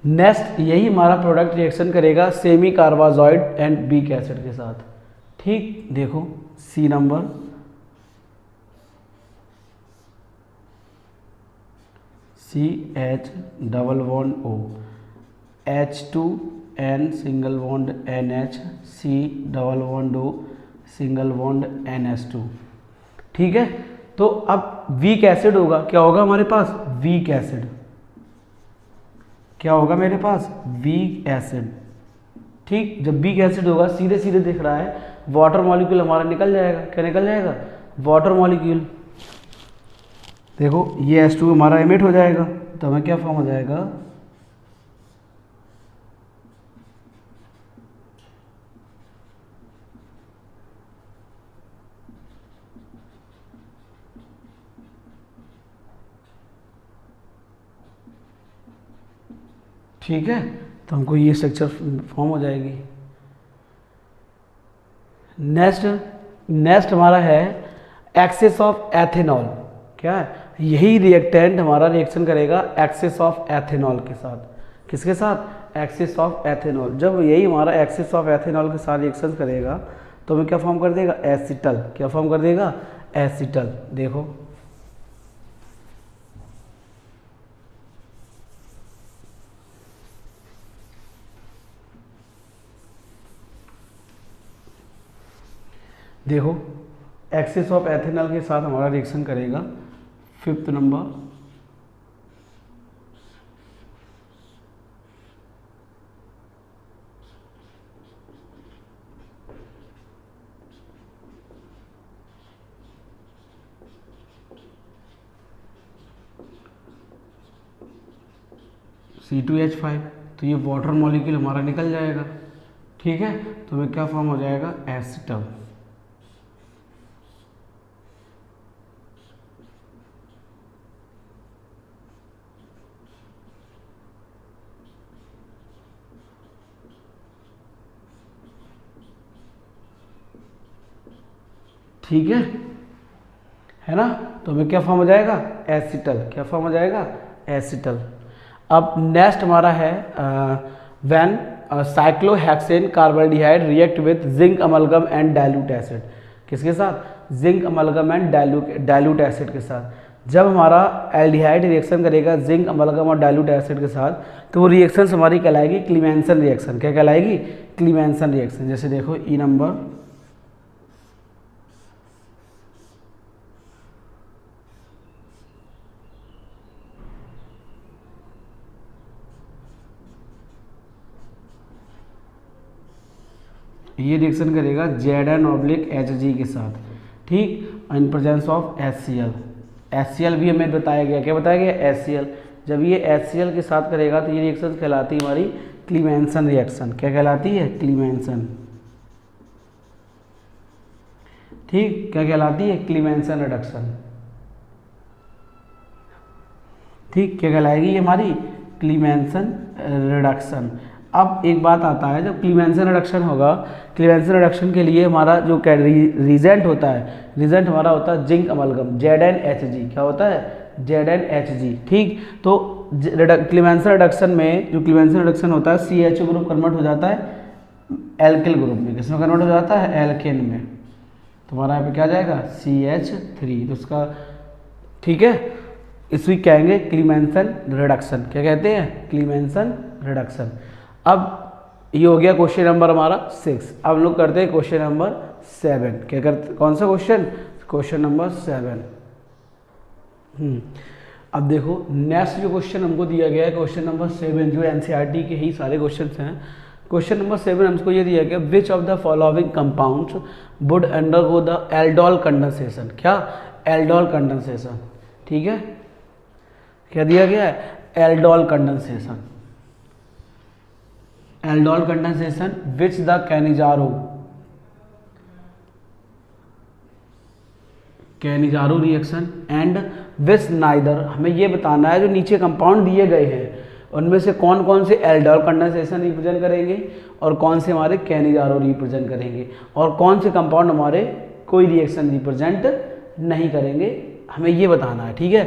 नेक्स्ट यही हमारा प्रोडक्ट रिएक्शन करेगा सेमी कार्बाजॉइड एंड बीक एसिड के साथ। ठीक, देखो C number, CH∠O, H2N single bond NH, C∠O single bond NH2। ठीक है, तो अब वीक एसिड होगा। क्या होगा हमारे पास? Weak acid. क्या होगा मेरे पास? Weak acid. ठीक, जब वीक एसिड होगा सीधे सीधे दिख रहा है वाटर मॉलिक्यूल हमारा निकल जाएगा। क्या निकल जाएगा? Water molecule. देखो ये H2 हमारा एमिट हो जाएगा तो हमें क्या फॉर्म हो जाएगा? ठीक है, तो हमको ये स्ट्रक्चर फॉर्म हो जाएगी। नेक्स्ट हमारा है एक्सेस ऑफ एथेनॉल। क्या है? यही रिएक्टेंट हमारा रिएक्शन करेगा एक्सेस ऑफ एथेनॉल के साथ। किसके साथ? Excess of ethanol. जब यही हमारा एक्सेस ऑफ एथेनॉल के साथ रिएक्शन करेगा तो हमें क्या फॉर्म कर देगा? एसिटल। क्या फॉर्म कर देगा? एसिटल। देखो देखो एक्सेस ऑफ एथेनॉल के साथ हमारा रिएक्शन करेगा 5th नंबर C2H5। तो ये वाटर मॉलिक्यूल हमारा निकल जाएगा। ठीक है, तो हमें क्या फॉर्म हो जाएगा? एसिटल। ठीक है ना? तो हमें क्या फॉर्म हो जाएगा? एसिटल। क्या फॉर्म हो जाएगा? एसिटल। अब नेक्स्ट हमारा है when cyclohexane carbaldehyde react with zinc amalgam and dilute acid. किसके साथ? Zinc amalgam and dilute acid के साथ। जब हमारा एल्डिहाइड रिएक्शन करेगा जिंक अमलगम और डाइल्यूट एसिड के साथ तो वो रिएक्शन हमारी कहलाएगी क्लीमेंसन रिएक्शन। क्या कहलाएगी? क्लीमेंसन रिएक्शन। जैसे देखो E नंबर ये रिएक्शन करेगा Zn/Hg के साथ, ठीक, इन प्रेजेंस ऑफ HCl। HCl भी हमें बताया गया, क्या बताया गया, HCl। जब ये HCl के साथ करेगा तो ये रिएक्शन कहलाती है हमारी क्लीमेंसन रिएक्शन। क्या कहलाती है, क्लीमेंसन, ठीक, क्या कहलाती है, क्लीमेंसन रिडक्शन, ठीक, क्या कहलाएगी ये हमारी क्लीमेंसन रिडक्शन। अब एक बात आता है, जब क्लीमेंसन रिडक्शन होगा, क्लीमेंसन रिडक्शन के लिए हमारा जो रिजेंट होता है, रिजेंट हमारा होता है जिंक अमलगम ZnHg। क्या होता है, ZnHg, ठीक। तो क्लीमेंसन रिडक्शन में जो क्लीमेंसन रिडक्शन होता है CHO ग्रुप कन्वर्ट हो जाता है एल्किल ग्रुप में। किसमें कन्वर्ट हो जाता है, एल्केन में। तो हमारा यहाँ पे क्या जाएगा, CH3। तो उसका, ठीक है, इसको कहेंगे क्लीमेंसन रिडक्शन। क्या कहते हैं, क्लीमेंसन रिडक्शन। अब ये हो गया क्वेश्चन नंबर हमारा 6। अब हम लोग करते हैं क्वेश्चन नंबर 7। क्या करते, कौन सा क्वेश्चन, क्वेश्चन नंबर 7। अब देखो नेक्स्ट जो क्वेश्चन हमको दिया गया है क्वेश्चन नंबर 7, जो NCERT के ही सारे क्वेश्चन हैं। क्वेश्चन नंबर 7 हमको ये दिया गया, which of the following compounds would undergo the aldol condensation. क्या, एल्डोल कंडेंसेशन, ठीक है, क्या दिया गया है, aldol condensation. Aldol condensation which the Cannizzaro reaction and which neither. हमें ये बताना है जो नीचे कंपाउंड दिए गए हैं उनमें से कौन कौन से एल्डोल कंडेंसेशन रिप्रेजेंट करेंगे और कौन से हमारे कैनिजारो रिप्रेजेंट करेंगे और कौन से कंपाउंड हमारे कोई रिएक्शन रिप्रेजेंट नहीं करेंगे, हमें ये बताना है, ठीक है।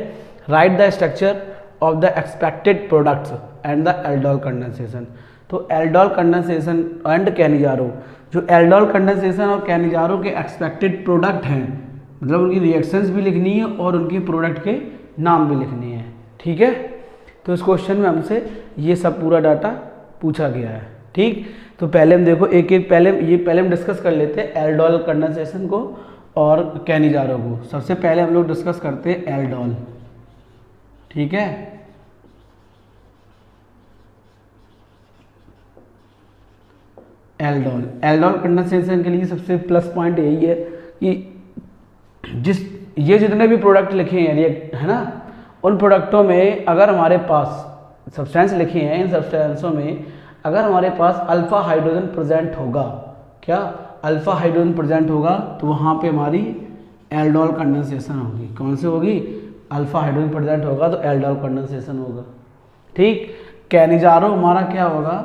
Right the structure of the expected products and the aldol condensation. तो एल्डोल कंडेंसेशन एंड कैनिजारो, जो एल्डोल कंडेंसेशन और कैनिजारो के एक्सपेक्टेड प्रोडक्ट हैं, मतलब उनकी रिएक्शंस भी लिखनी है और उनके प्रोडक्ट के नाम भी लिखने हैं, ठीक है। तो इस क्वेश्चन में हमसे ये सब पूरा डाटा पूछा गया है, ठीक। तो पहले हम देखो एक एक पहले हम डिस्कस कर लेते हैं एल्डोल कंडेंसेशन को और कैनिजारो को। सबसे पहले हम लोग डिस्कस करते हैं एल्डोल, ठीक है। एल्डोल कंडेंसेशन के लिए सबसे प्लस पॉइंट यही है कि ये जितने भी प्रोडक्ट लिखे हैं है ना, उन प्रोडक्टों में अगर हमारे पास सब्सटेंस लिखे हैं, इन सब्सटेंसों में अगर हमारे पास अल्फा हाइड्रोजन प्रेजेंट होगा, क्या, अल्फा हाइड्रोजन प्रेजेंट होगा, तो वहाँ पे हमारी एल्डोल कंडेंसेशन होगी। कौन सी होगी, अल्फा हाइड्रोजन प्रेजेंट होगा तो एल्डोल कंडेंसेशन होगा, ठीक। कैनिजारो हमारा क्या होगा,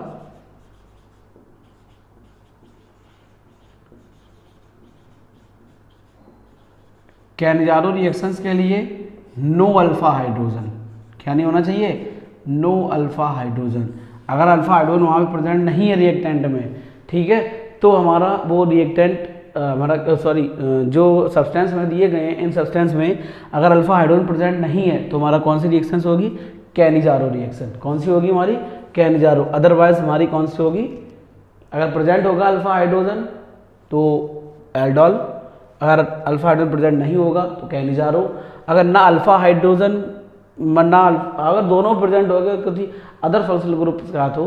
कैनिजारो रिएक्शंस के लिए नो अल्फा हाइड्रोजन, क्या नहीं होना चाहिए, नो अल्फा हाइड्रोजन। अगर अल्फा हाइड्रोजन वहाँ पे प्रेजेंट नहीं है रिएक्टेंट में, ठीक है, तो हमारा वो रिएक्टेंट हमारा जो सब्सटेंस में दिए गए हैं, इन सब्सटेंस में अगर अल्फा हाइड्रोजन प्रेजेंट नहीं है तो हमारा कौन सी रिएक्शंस होगी, कैनिजारो रिएक्शन। कौन सी होगी हमारी, कैनिजारो। अदरवाइज हमारी कौन सी होगी, अगर प्रेजेंट होगा अल्फा हाइड्रोजन तो एल्डोल, अगर अल्फा हाइड्रोजन प्रेजेंट नहीं होगा तो कैनिजारो। अगर ना अल्फा हाइड्रोजन ना अगर दोनों प्रेजेंट हो गए किसी अदर फंक्शनल ग्रुप के साथ हो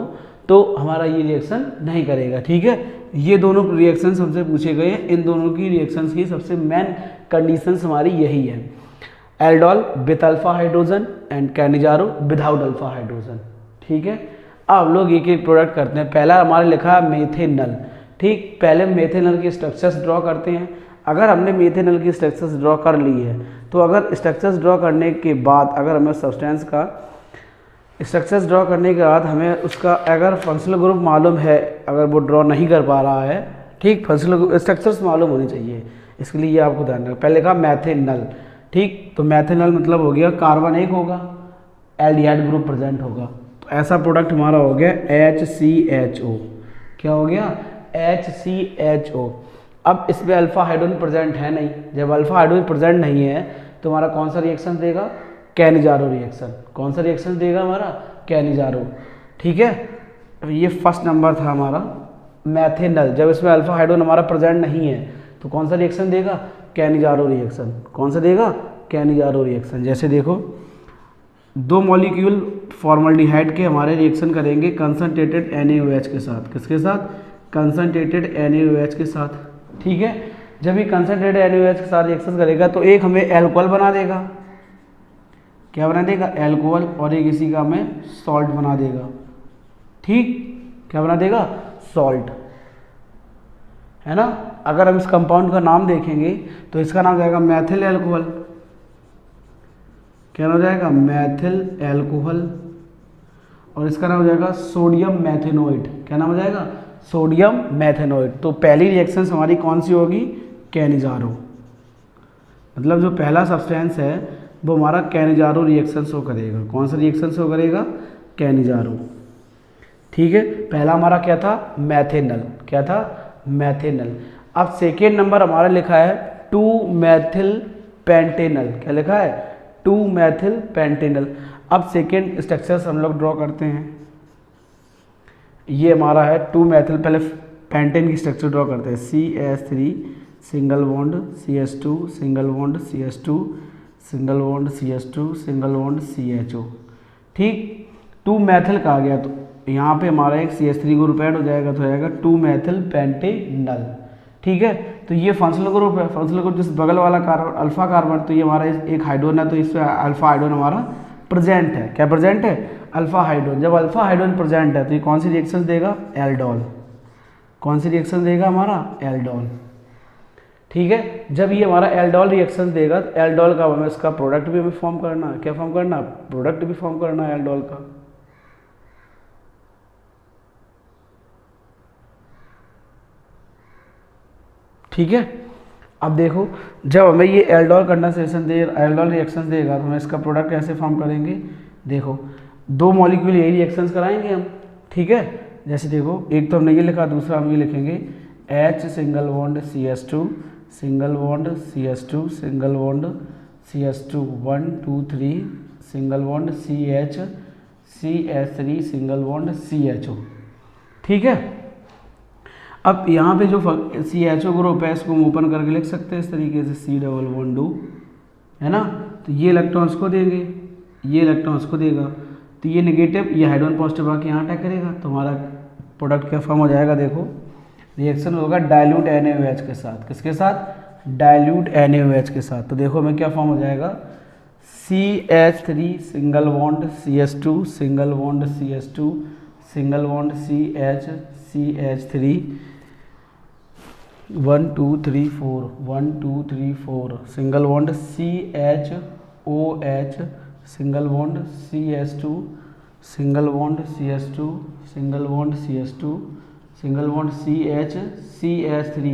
तो हमारा ये रिएक्शन नहीं करेगा, ठीक है। ये दोनों रिएक्शंस हमसे पूछे गए हैं, इन दोनों की रिएक्शंस की सबसे मेन कंडीशंस हमारी यही है, aldol with alpha hydrogen and Cannizzaro without alpha hydrogen, ठीक है। अब लोग एक एक प्रोडक्ट करते हैं। पहला हमारा लिखा है मेथेनल, ठीक। पहले मेथेनल के स्ट्रक्चर्स ड्रॉ करते हैं। अगर हमने मेथेनल की स्ट्रक्चर्स ड्रॉ कर ली है तो अगर स्ट्रक्चर्स ड्रॉ करने के बाद अगर हमें सब्सटेंस का स्ट्रक्चर्स ड्रॉ करने के बाद हमें उसका अगर फंक्शनल ग्रुप मालूम है, अगर वो ड्रॉ नहीं कर पा रहा है, ठीक, फंक्शनल स्ट्रक्चर्स मालूम होनी चाहिए, इसके लिए ये आपको ध्यान रखना। पहले कहा मैथेनल, ठीक, तो मैथेनल मतलब हो गया कार्बन एक होगा, एल्डिहाइड ग्रुप प्रेजेंट होगा, तो ऐसा प्रोडक्ट हमारा हो गया HCHO। क्या हो गया, HCHO। अब इसमें अल्फा हाइड्रोजन प्रेजेंट है नहीं, जब अल्फा हाइड्रोजन प्रेजेंट नहीं है तो हमारा कौन सा रिएक्शन देगा, कैनिजारो रिएक्शन। कौन सा रिएक्शन देगा हमारा, कैनिजारो, ठीक है। ये फर्स्ट नंबर था हमारा मैथेनल। जब इसमें अल्फा हाइड्रोजन हमारा प्रेजेंट नहीं है तो कौन सा रिएक्शन देगा, कैनिजारो रिएक्शन। कौन सा देगा, कैनिजारो रिएक्शन। जैसे देखो दो मॉलिक्यूल फॉर्मल्डिहाइड के हमारे रिएक्शन करेंगे कंसंट्रेटेड NaOH के साथ, किसके साथ, कंसनट्रेटेड NaOH के साथ, ठीक है। जब ये कंसनट्रेटेड NaOH के साथ रिएक्शन करेगा तो एक हमें एल्कोहल बना देगा, क्या बना देगा, एल्कोहल, और एक इसी का हमें सॉल्ट बना देगा, ठीक, क्या बना देगा, सॉल्ट, है ना। अगर हम इस कंपाउंड का नाम देखेंगे तो इसका नाम जाएगा मैथिल एल्कोहल, क्या नाम हो जाएगा, मैथिल एल्कोहल, और इसका नाम हो जाएगा सोडियम मैथेनोइड, क्या नाम हो जाएगा, सोडियम मैथेनोइड। तो पहली रिएक्शन हमारी कौन सी होगी, कैनिजारो, मतलब जो पहला सब्सटेंस है वो हमारा कैनिजारो रिएक्शन शो करेगा। कौन सा रिएक्शन शो करेगा, कैनिजारो, ठीक है। पहला हमारा क्या था, मैथेनल, क्या था, मैथेनल। अब सेकेंड नंबर हमारा लिखा है 2-मैथिल पेंटेनल, क्या लिखा है, 2-मैथिल पेंटेनल। अब सेकेंड स्ट्रक्चर्स हम लोग ड्रॉ करते हैं। ये हमारा है 2-मैथिल, पहले पेंटेन की स्ट्रक्चर ड्रॉ करते हैं, CH3 single bond CH2 single bond CH2 single bond CH2 single bond CHO, ठीक। 2-मैथिल कहा गया तो यहाँ पे हमारा एक CH3 ग्रुप ऐड हो जाएगा तो आएगा 2-मैथिल पेंटेनल, ठीक है। तो ये फंक्शनल ग्रुप है, फंक्शनल ग्रुप जिस बगल वाला कार्बन अल्फा कार्बन, तो ये हमारा एक हाइड्रोजन है तो इसमें अल्फा हाइड्रोजन हमारा प्रेजेंट है, क्या प्रेजेंट है, अल्फा हाइड्रोजन। जब अल्फा हाइड्रोजन प्रेजेंट है तो ये कौन सी रिएक्शन देगा, एल्डोल, कौन सी रिएक्शन देगा हमारा, एल्डोल, ठीक है। जब ये हमारा एल्डोल रिएक्शन देगा तो एल्डोल का हमें इसका प्रोडक्ट भी हमें फॉर्म करना है, क्या फॉर्म करना, प्रोडक्ट भी फॉर्म करना है एल्डोल का, ठीक है। अब देखो जब हमें ये एल्डोल कंडेंसेशन दे, एल्डोल रिएक्शन देगा तो हम इसका प्रोडक्ट कैसे फॉर्म करेंगे, देखो 2 मॉलिक्यूल यही रिएक्शंस कराएंगे हम, ठीक है। जैसे देखो एक तो हमने ये लिखा, दूसरा हम ये लिखेंगे H single bond CH2 single bond CH2 single bond CH2 1 2 3 single bond CH CH3 single bond CHO, ठीक है। अब यहाँ पे जो CHO ग्रुप है इसको हम ओपन करके लिख सकते हैं इस तरीके से C+2, है ना। तो ये इलेक्ट्रॉन्स को देंगे, ये इलेक्ट्रॉन्स को देगा, तो ये नेगेटिव, ये हाइड्रोजन पॉजिटिव आके यहाँ अटैक करेगा, तो हमारा प्रोडक्ट क्या फॉर्म हो जाएगा, देखो रिएक्शन होगा डाइल्यूट NaOH के साथ, किसके साथ, डाइल्यूट NaOH के साथ। तो देखो हमें क्या फॉर्म हो जाएगा, CH3 single bond CH2 single bond CH2 single bond CH3 1 2 3 4 1 2 3 4 single bond CHOH single bond CH2 single bond CH2 single bond CH2 single bond CH3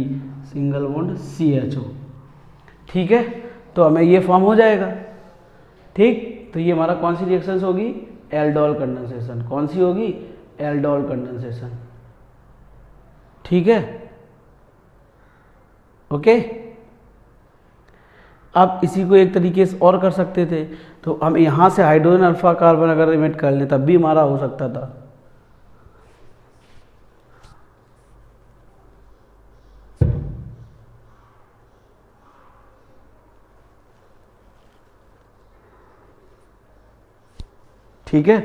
single bond CHO, ठीक है। तो हमें ये फॉर्म हो जाएगा, ठीक। तो ये हमारा कौन सी रिएक्शंस होगी, एल्डोल कंडेंसेशन, कौन सी होगी, एल्डोल कंडेंसेशन, ठीक है, ओके। अब इसी को एक तरीके से और कर सकते थे, तो हम यहाँ से हाइड्रोजन अल्फा कार्बन अगर इमिट कर लें तब भी हमारा हो सकता था, ठीक है।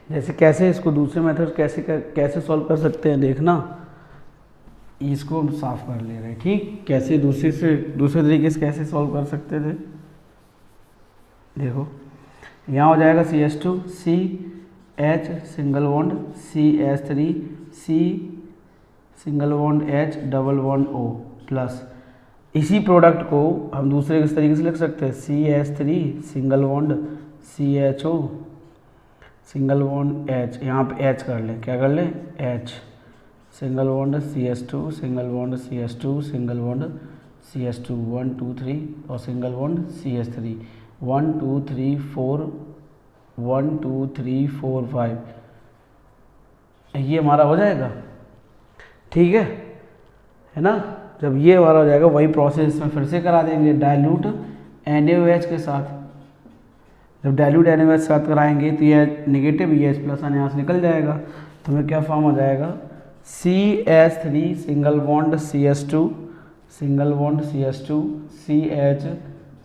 जैसे कैसे इसको दूसरे मेथड कैसे सॉल्व कर सकते हैं, देखना, इसको हम साफ कर ले रहे हैं, ठीक। कैसे दूसरे तरीके से कैसे सॉल्व कर सकते थे, देखो यहाँ हो जाएगा CH2 CH single bond CH3 C single bond H double bond O plus, इसी प्रोडक्ट को हम दूसरे किस तरीके से लिख सकते हैं, CH3 single bond CHO single bond H, यहाँ पे H कर लें, क्या कर लें, H single bond CH2 single bond CH2 single bond CH2 1 2 3 और सिंगल बॉन्ड CH3 1 2 3 4 1 2 3 4 5, ये हमारा हो जाएगा, ठीक है ना। जब ये हमारा हो जाएगा वही प्रोसेस इसमें फिर से करा देंगे डाइल्यूट NaOH के साथ। जब डाइल्यूट NaOH के साथ कराएंगे तो ये नेगेटिव ये H प्लस यहाँ से निकल जाएगा, तो हमें क्या फॉर्म हो जाएगा, CH3 single bond CH2 single bond CH2 CH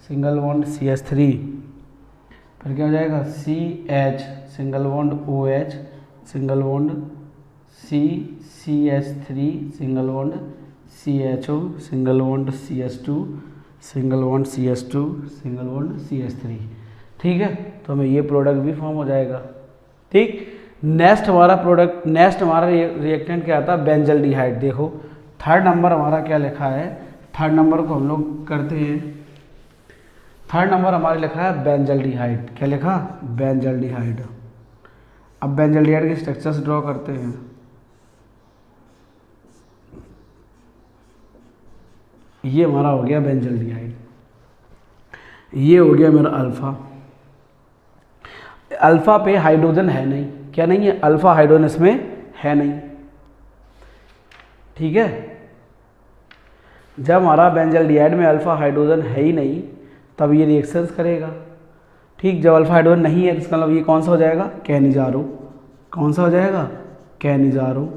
single bond CH3, फिर क्या हो जाएगा CH single bond OH single bond CH3 single bond CHO single bond CH2 single bond CH2 single bond CH3। ठीक है, तो हमें ये प्रोडक्ट भी फॉर्म हो जाएगा। ठीक, नेक्स्ट हमारा रिएक्टेंट क्या आता है, बेंजल्डिहाइड। देखो थर्ड नंबर हमारा क्या लिखा है, थर्ड नंबर को हम लोग करते हैं। थर्ड नंबर हमारा लिखा है बेंजल्डिहाइड। क्या लिखा, बेंजल्डिहाइड। अब बेंजल्डिहाइड के स्ट्रक्चर्स ड्रॉ करते हैं। ये हमारा हो गया बेंजल्डिहाइड, ये हो गया मेरा अल्फा। अल्फा पे हाइड्रोजन है नहीं, क्या नहीं है, अल्फा हाइड्रोजन इसमें है नहीं। ठीक है, जब हमारा बेंजल्डिहाइड में अल्फा हाइड्रोजन है ही नहीं तब ये रिएक्शंस करेगा। ठीक, जब अल्फा हाइड्रोजन नहीं है तो इसका मतलब ये कौन सा हो जाएगा, कैनिजारो। कौन सा हो जाएगा, कैनिजारो।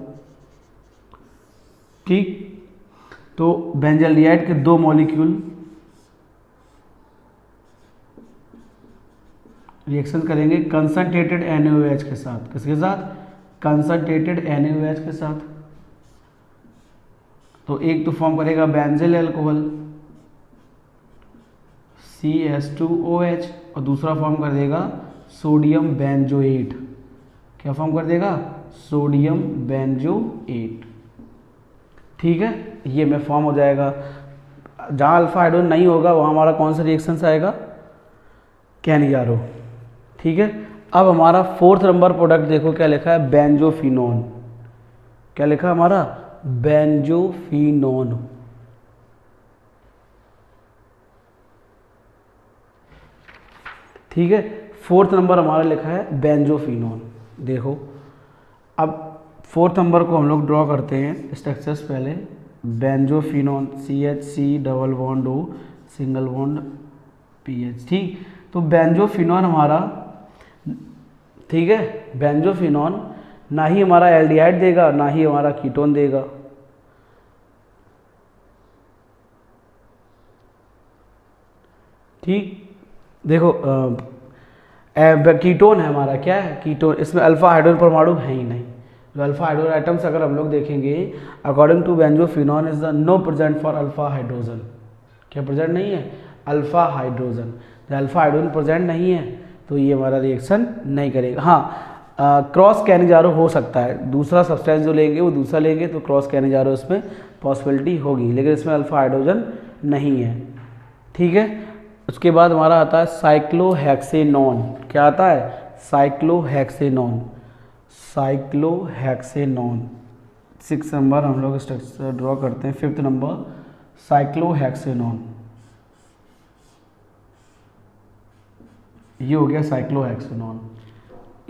ठीक, तो बेंजल्डिहाइड के दो मॉलिक्यूल रिएक्शन करेंगे कंसंट्रेटेड NaOH के साथ। किसके साथ, कंसंट्रेटेड NaOH के साथ। तो एक तो फॉर्म करेगा बेंजिल अल्कोहल CH2OH और दूसरा फॉर्म कर देगा सोडियम बेंजोएट। क्या फॉर्म कर देगा, सोडियम बेंजोएट। ठीक है, ये में फॉर्म हो जाएगा। जहाँ अल्फा हाइड्रोजन नहीं होगा वहाँ हमारा कौन सा रिएक्शन आएगा, कैनिजारो। ठीक है, अब हमारा फोर्थ नंबर प्रोडक्ट देखो क्या लिखा है, बेंजोफिनोन। क्या लिखा है हमारा, बेंजोफिनोन। ठीक है, फोर्थ नंबर हमारा लिखा है बेंजोफिनोन। देखो अब फोर्थ नंबर को हम लोग ड्रॉ करते हैं स्ट्रक्चर्स। पहले benzophenone CH double bond O single bond PH। ठीक, तो बेंजोफिनोन हमारा, ठीक है, बेंजोफिनोन ना ही हमारा एल्डिहाइड देगा ना ही हमारा कीटोन देगा। ठीक, देखो कीटोन है हमारा, क्या है, कीटोन। इसमें अल्फा हाइड्रोजन परमाणु है ही नहीं। जो अल्फा हाइड्रोजन आइटम्स अगर हम लोग देखेंगे according to benzophenone is the no present for alpha hydrogen. क्या प्रेजेंट नहीं है, अल्फा हाइड्रोजन। जब अल्फा हाइड्रोजन प्रेजेंट नहीं है तो ये हमारा रिएक्शन नहीं करेगा। हाँ, क्रॉस कैनिजारो हो सकता है, दूसरा सब्सटेंस जो लेंगे वो दूसरा लेंगे तो क्रॉस कैनिजारो इसमें पॉसिबिलिटी होगी, लेकिन इसमें अल्फा हाइड्रोजन नहीं है। ठीक है, उसके बाद हमारा आता है साइक्लोहेक्सेनॉन। क्या आता है, साइक्लोहेक्सेनॉन। साइक्लोहेक्सेनॉन 6 नंबर हम लोग स्ट्रक्चर ड्रॉ करते हैं। फिफ्थ नंबर साइक्लोहेक्सेनॉन, ये हो गया साइक्लोहेक्सेनॉन।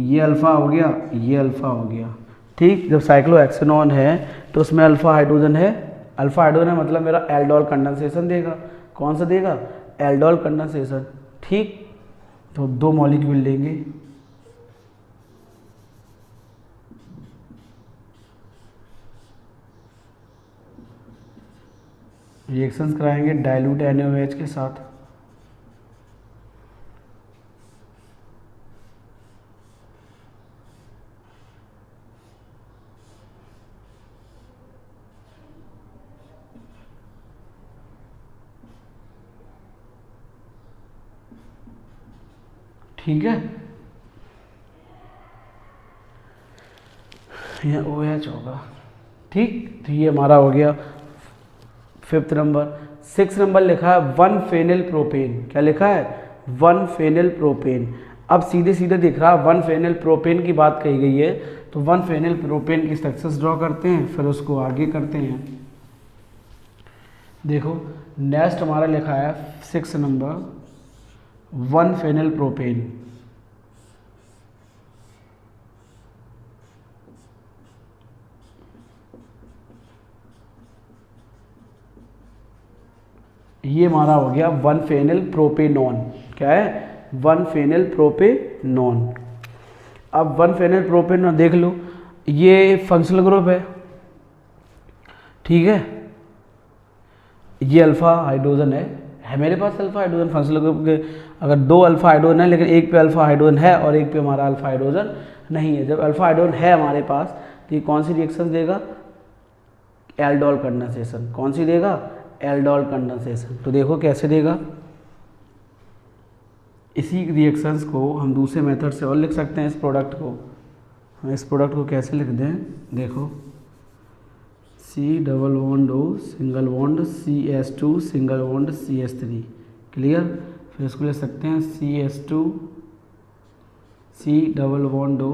ये अल्फा हो गया, ये अल्फा हो गया। ठीक, जब साइक्लोहेक्सेनॉन है तो उसमें अल्फा हाइड्रोजन है। अल्फा हाइड्रोजन है मतलब मेरा एल्डोल कंडेंसेशन देगा। कौन सा देगा, एल्डोल कंडेंसेशन। ठीक, तो दो मॉलिक्यूल लेंगे, रिएक्शंस कराएंगे डाइल्यूट NaOH के साथ। ठीक है, ये OH होगा। ठीक, तो ये हमारा हो गया फिफ्थ नंबर। सिक्स नंबर लिखा है 1 फेनिल प्रोपेन। क्या लिखा है, 1 फेनिल प्रोपेन। अब सीधे सीधे दिख रहा है 1 फेनिल प्रोपेन की बात कही गई है, तो 1 फेनिल प्रोपेन की स्ट्रक्चर्स ड्रॉ करते हैं, फिर उसको आगे करते हैं। देखो नेक्स्ट हमारा लिखा है 6 नंबर 1 फेनिल प्रोपेन। ये हमारा हो गया 1 फेनिल प्रोपेनॉन। क्या है, 1 फेनिल प्रोपेनॉन। अब 1 फेनिल प्रोपेनॉन देख लो, ये फंक्शनल ग्रुप है। ठीक है, ये अल्फा हाइड्रोजन है मेरे पास अल्फा हाइड्रोजन फंक्शनल ग्रुप के। अगर दो अल्फा हाइड्रोजन है लेकिन एक पे अल्फा हाइड्रोजन है और एक पे हमारा अल्फा हाइड्रोजन नहीं है। जब अल्फा हाइड्रोजन है हमारे पास तो ये कौन सी रिएक्शन देगा, एल्डोल कंडेंसेशन। कौन सी देगा, एल्डोल कंडेंसेशन। तो देखो कैसे देगा, इसी रिएक्शंस को हम दूसरे मेथड से और लिख सकते हैं। इस प्रोडक्ट को हम इस प्रोडक्ट को कैसे लिख दें, देखो C double bond O single bond CH2 single bond CH3, clear. फिर इसको लिख सकते हैं CH2 C double bond O,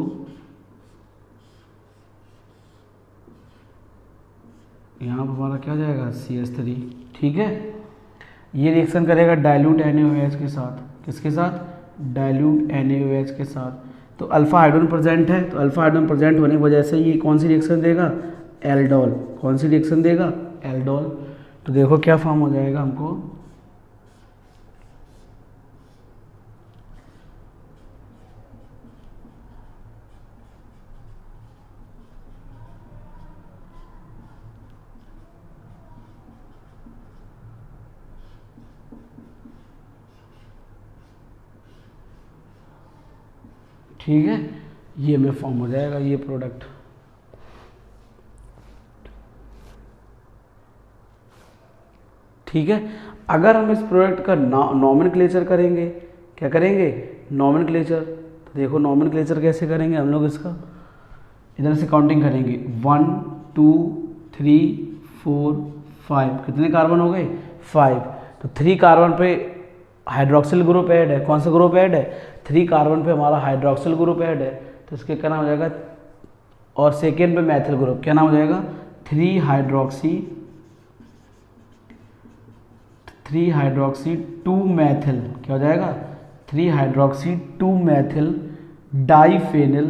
यहाँ पर हमारा क्या जाएगा CH3, ठीक है। ये रिएक्शन करेगा डाइल्यूट NaOH के साथ, किसके साथ, डाइल्यूट NaOH के साथ। तो अल्फा हाइड्रोजन प्रेजेंट है, तो अल्फा हाइड्रोजन प्रेजेंट होने की वजह से ये कौन सी रिएक्शन देगा, एल्डोल। कौन सी रिएक्शन देगा, एल्डोल। तो देखो क्या फॉर्म हो जाएगा हमको, ठीक है, ये में फॉर्म हो जाएगा ये प्रोडक्ट। ठीक है, अगर हम इस प्रोडक्ट का नॉमेनक्लेचर करेंगे, क्या करेंगे, नॉमेनक्लेचर। तो देखो नॉमेनक्लेचर कैसे करेंगे हम लोग, इसका इधर से काउंटिंग करेंगे 1 2 3 4 5, कितने कार्बन हो गए, 5। तो 3 कार्बन पे हाइड्रोक्सिल ग्रुप ऐड है, कौन सा ग्रुप ऐड है, 3 कार्बन पे हमारा हाइड्रोक्सिल ग्रुप ऐड है। तो इसके क्या नाम हो जाएगा, और सेकेंड पे मैथिल ग्रुप, क्या नाम हो जाएगा, 3 हाइड्रोक्सी 2 मैथिल, क्या हो जाएगा, 3 हाइड्रोक्सी 2 मैथिल डाईफेनिल।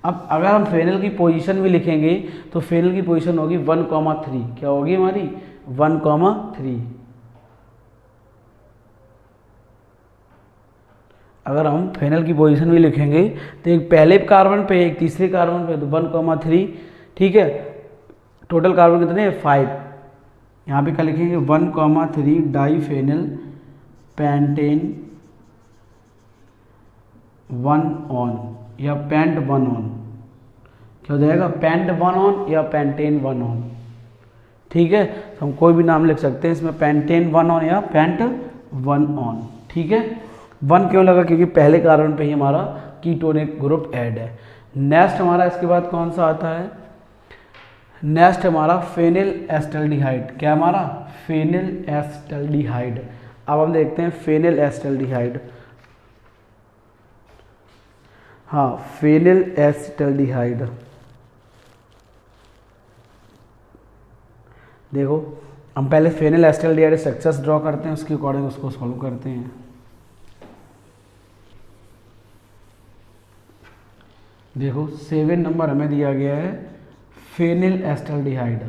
अब अगर हम फेनल की पोजीशन भी लिखेंगे तो फेनल की पोजीशन होगी 1,3, क्या होगी हमारी 1,3। अगर हम फेनल की पोजीशन भी लिखेंगे तो एक पहले कार्बन पे एक तीसरे कार्बन पे, तो 1,3, ठीक है। टोटल कार्बन कितने हैं, 5। यहाँ पे क्या लिखेंगे, 1,3 डाईफेनिल पेंटेन 1 ऑन या पेंट 1 ऑन, क्या हो जाएगा, पेंट 1 ऑन या पेंटेन 1 ऑन, ठीक है। तो हम कोई भी नाम लिख सकते हैं इसमें, पेंटेन 1 ऑन या पेंट 1 ऑन, ठीक है। 1 क्यों लगा, क्योंकि पहले कार्बन पे ही हमारा कीटोनिक ग्रुप ऐड है। नेक्स्ट हमारा इसके बाद कौन सा आता है, नेक्स्ट हमारा फेनिल एस्टल्डिहाइड, क्या हमारा, फेनिल एस्टल्डिहाइड। अब हम देखते हैं फेनिल एस्टल्डिहाइड, हाँ फेनिल एस्टल्डिहाइड। देखो हम पहले फेनिल एस्टल्डिहाइड स्ट्रक्चर्स ड्रॉ करते हैं, उसके अकॉर्डिंग उसको सॉल्व करते हैं। देखो 7 नंबर हमें दिया गया है फेनिल एस्टल्डिहाइड।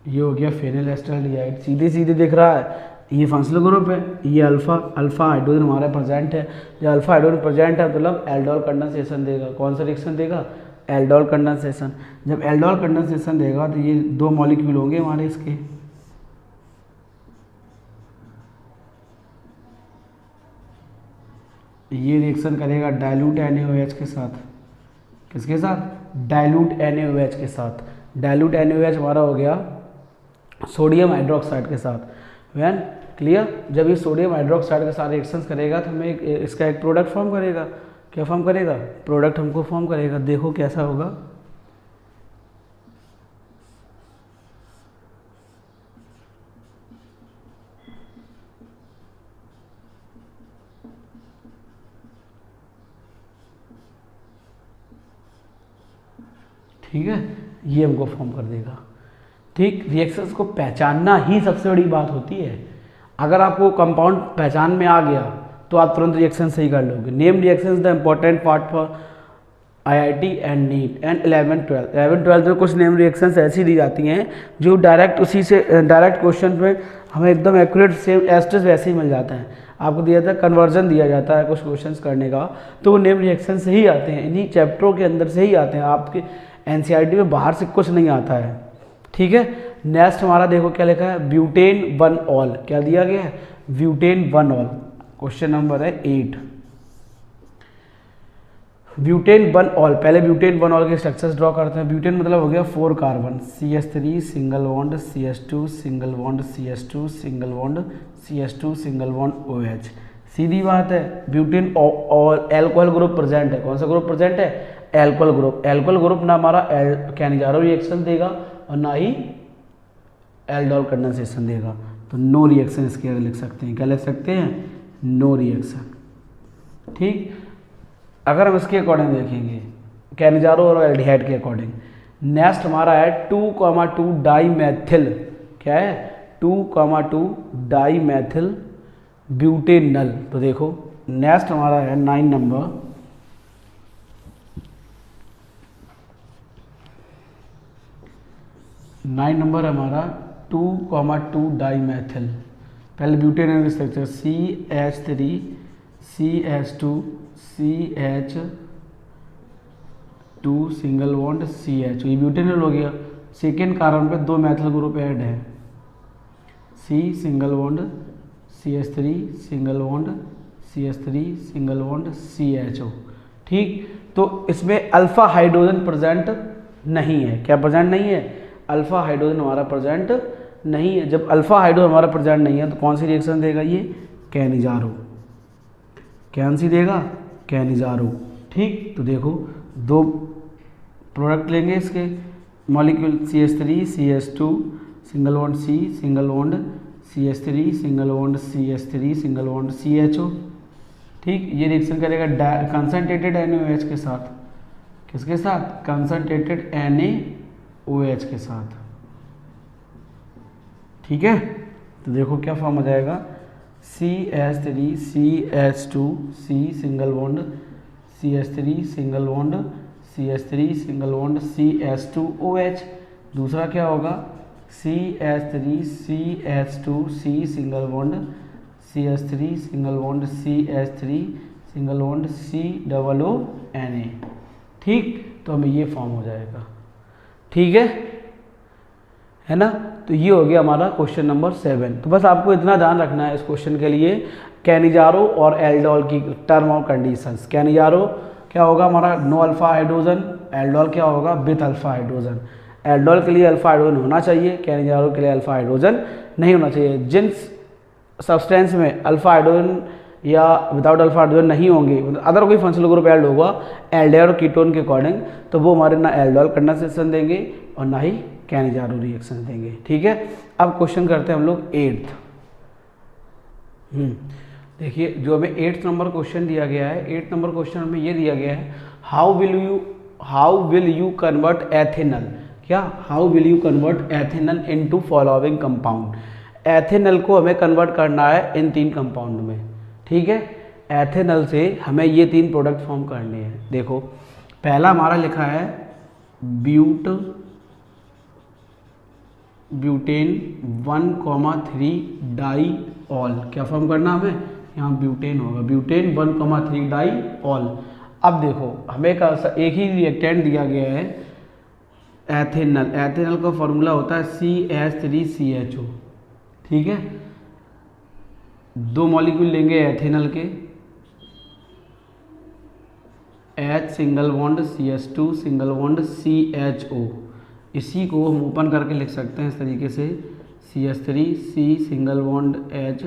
ये हो गया फेनिल एस्टल्डिहाइड, सीधे सीधे दिख रहा है, ये फंक्शनल ग्रुप है, ये अल्फा हाइड्रोजन हमारा प्रेजेंट है। जब अल्फा हाइड्रोजन प्रेजेंट है मतलब एल्डोल कंडेंसेशन देगा, कौन सा रिएक्शन देगा, एल्डोल कंडेंसेशन। जब एल्डोल कंडेंसेशन देगा तो ये 2 मॉलिक्यूल होंगे हमारे इसके, ये रिएक्शन करेगा डाइल्यूट NaOH के साथ, किसके साथ, डाइल्यूट NaOH के साथ। डाइल्यूट NaOH हमारा हो गया सोडियम हाइड्रोक्साइड के साथ। वैन क्लियर, जब ये सोडियम हाइड्रोक्साइड के साथ रिएक्शंस करेगा तो हमें इसका एक प्रोडक्ट फॉर्म करेगा, क्या फॉर्म करेगा, प्रोडक्ट हमको फॉर्म करेगा। देखो कैसा होगा, ठीक है, ये हमको फॉर्म कर देगा। ठीक, रिएक्शंस को पहचानना ही सबसे बड़ी बात होती है। अगर आपको कंपाउंड पहचान में आ गया तो आप तुरंत रिएक्शन सही कर लोगे। Name reactions the important part for IIT and neat and 11th-12th में कुछ नेम रिएक्शंस ऐसी दी जाती हैं जो डायरेक्ट उसी से डायरेक्ट क्वेश्चन पे हमें एकदम एक्यूरेट सेम एस्टेस वैसे ही मिल जाता है। आपको दिया जाता है कन्वर्जन दिया जाता है कुछ क्वेश्चंस करने का, तो वो नेम रिएक्शन से ही आते हैं, इन्हीं चैप्टरों के अंदर से ही आते हैं, आपके NCERT में बाहर से कुछ नहीं आता है। ठीक है, नेक्स्ट हमारा देखो क्या लिखा है, ब्यूटेन 1 ऑल, क्या दिया गया है, ब्यूटेन 1 ऑल। क्वेश्चन नंबर है 8। ब्यूटेन 1 ऑल, पहले ब्यूटेन 1 ऑल के स्ट्रक्चर्स ड्रॉ करते हैं। ब्यूटेन मतलब हो गया 4 carbon, CH3 single bond CH2 single bond CH2 single bond CH2 single bond OH। सीधी बात है, ब्यूटेन और एल्कोहल ग्रुप प्रेजेंट है। कौन सा ग्रुप प्रेजेंट है, एल्कोहल ग्रुप। एल्कोहल ग्रुप ना हमारा कैनिजारो रिएक्शन देगा और ना ही एल्डोल कंडेंसेशन देगा, तो नो रिएक्शन इसके आगे लिख सकते हैं। क्या लिख सकते हैं, नो रिएक्शन। ठीक, अगर हम इसके अकॉर्डिंग देखेंगे कैनिजारो और एल्डिहाइड के अकॉर्डिंग, नेक्स्ट हमारा है 2,2 डाईमेथिल, क्या है 2,2 डाईमेथिल ब्यूटेनल। तो देखो नेक्स्ट हमारा है 9 नंबर, 9 नंबर हमारा 2,2 डाईमेथिल। पहले butanal structure CH3 CH2 CH2 single bond CH, ये ब्यूटेनल हो गया। सेकेंड कार्बन पे 2 मैथिल ग्रुप ऐड है, C single bond CH3 single bond CH3 single bond CHO। ठीक, तो इसमें अल्फा हाइड्रोजन प्रेजेंट नहीं है। क्या प्रेजेंट नहीं है, अल्फा हाइड्रोजन हमारा प्रेजेंट नहीं है। जब अल्फा हाइड्रोजन हमारा प्रेजेंट नहीं है तो कौन सी रिएक्शन देगा ये, कैनिजारो। कौन सी देगा, कैनिजारो। ठीक, तो देखो 2 प्रोडक्ट लेंगे इसके, molecule CH3 CH2 single bond C single bond CH3 single bond CH3 single bond CHO। ठीक, ये रिएक्शन करेगा कंसंट्रेटेड NaOH के साथ, किसके साथ, कंसंट्रेटेड NaOH के साथ। ठीक है, तो देखो क्या फॉर्म हो जाएगा, CH3 CH2 C single bond CH3 single bond CH3 single bond CH2OH। दूसरा क्या होगा, CH3 CH2 C single bond CH3 single bond CH3 single bond COONA। ठीक, तो हमें ये फॉर्म हो जाएगा। ठीक है ना। तो ये हो गया हमारा क्वेश्चन नंबर 7। तो बस आपको इतना ध्यान रखना है इस क्वेश्चन के लिए, कैनिजारो और एल्डोल की टर्म और कंडीशंस। कैनिजारो क्या होगा हमारा, नो अल्फा हाइड्रोजन, एल्डोल क्या होगा, विथ अल्फा हाइड्रोजन। एल्डोल के लिए अल्फा हाइड्रोजन होना चाहिए, कैनिजारो के लिए अल्फा हाइड्रोजन नहीं होना चाहिए। जिन सब्सटेंस में अल्फा हाइड्रोजन या विदाउट अल्फा हाइड्रोजन नहीं होंगे, अदर कोई फंक्शनल ग्रुप ऐड होगा एल्डिहाइड और कीटोन के अकॉर्डिंग, तो वो हमारे ना एल्डोल कंडेंसेशन देंगे और ना ही कैनिजारो रिएक्शन देंगे। ठीक है, अब क्वेश्चन करते हैं हम लोग 8th। देखिए जो हमें 8th नंबर क्वेश्चन दिया गया है, 8th नंबर क्वेश्चन में ये दिया गया है, how will you convert ethanal. क्या, how will you convert ethanal into following compound. Ethanal को हमें कन्वर्ट करना है इन 3 कंपाउंड में। ठीक है, एथेनल से हमें ये 3 प्रोडक्ट फॉर्म करने हैं। देखो पहला हमारा लिखा है ब्यूटेन 1,3 डाईऑल। क्या फॉर्म करना हमें, यहाँ ब्यूटेन होगा, ब्यूटेन 1,3 डाईऑल। अब देखो हमें एक ही रिएक्टेंट दिया गया है एथेनल। एथेनल का फॉर्मूला होता है CH3CHO। ठीक है, 2 मॉलिक्यूल लेंगे एथेनल के, H single bond CH2 single bond CHO। इसी को हम ओपन करके लिख सकते हैं इस तरीके से, CH3 C single bond H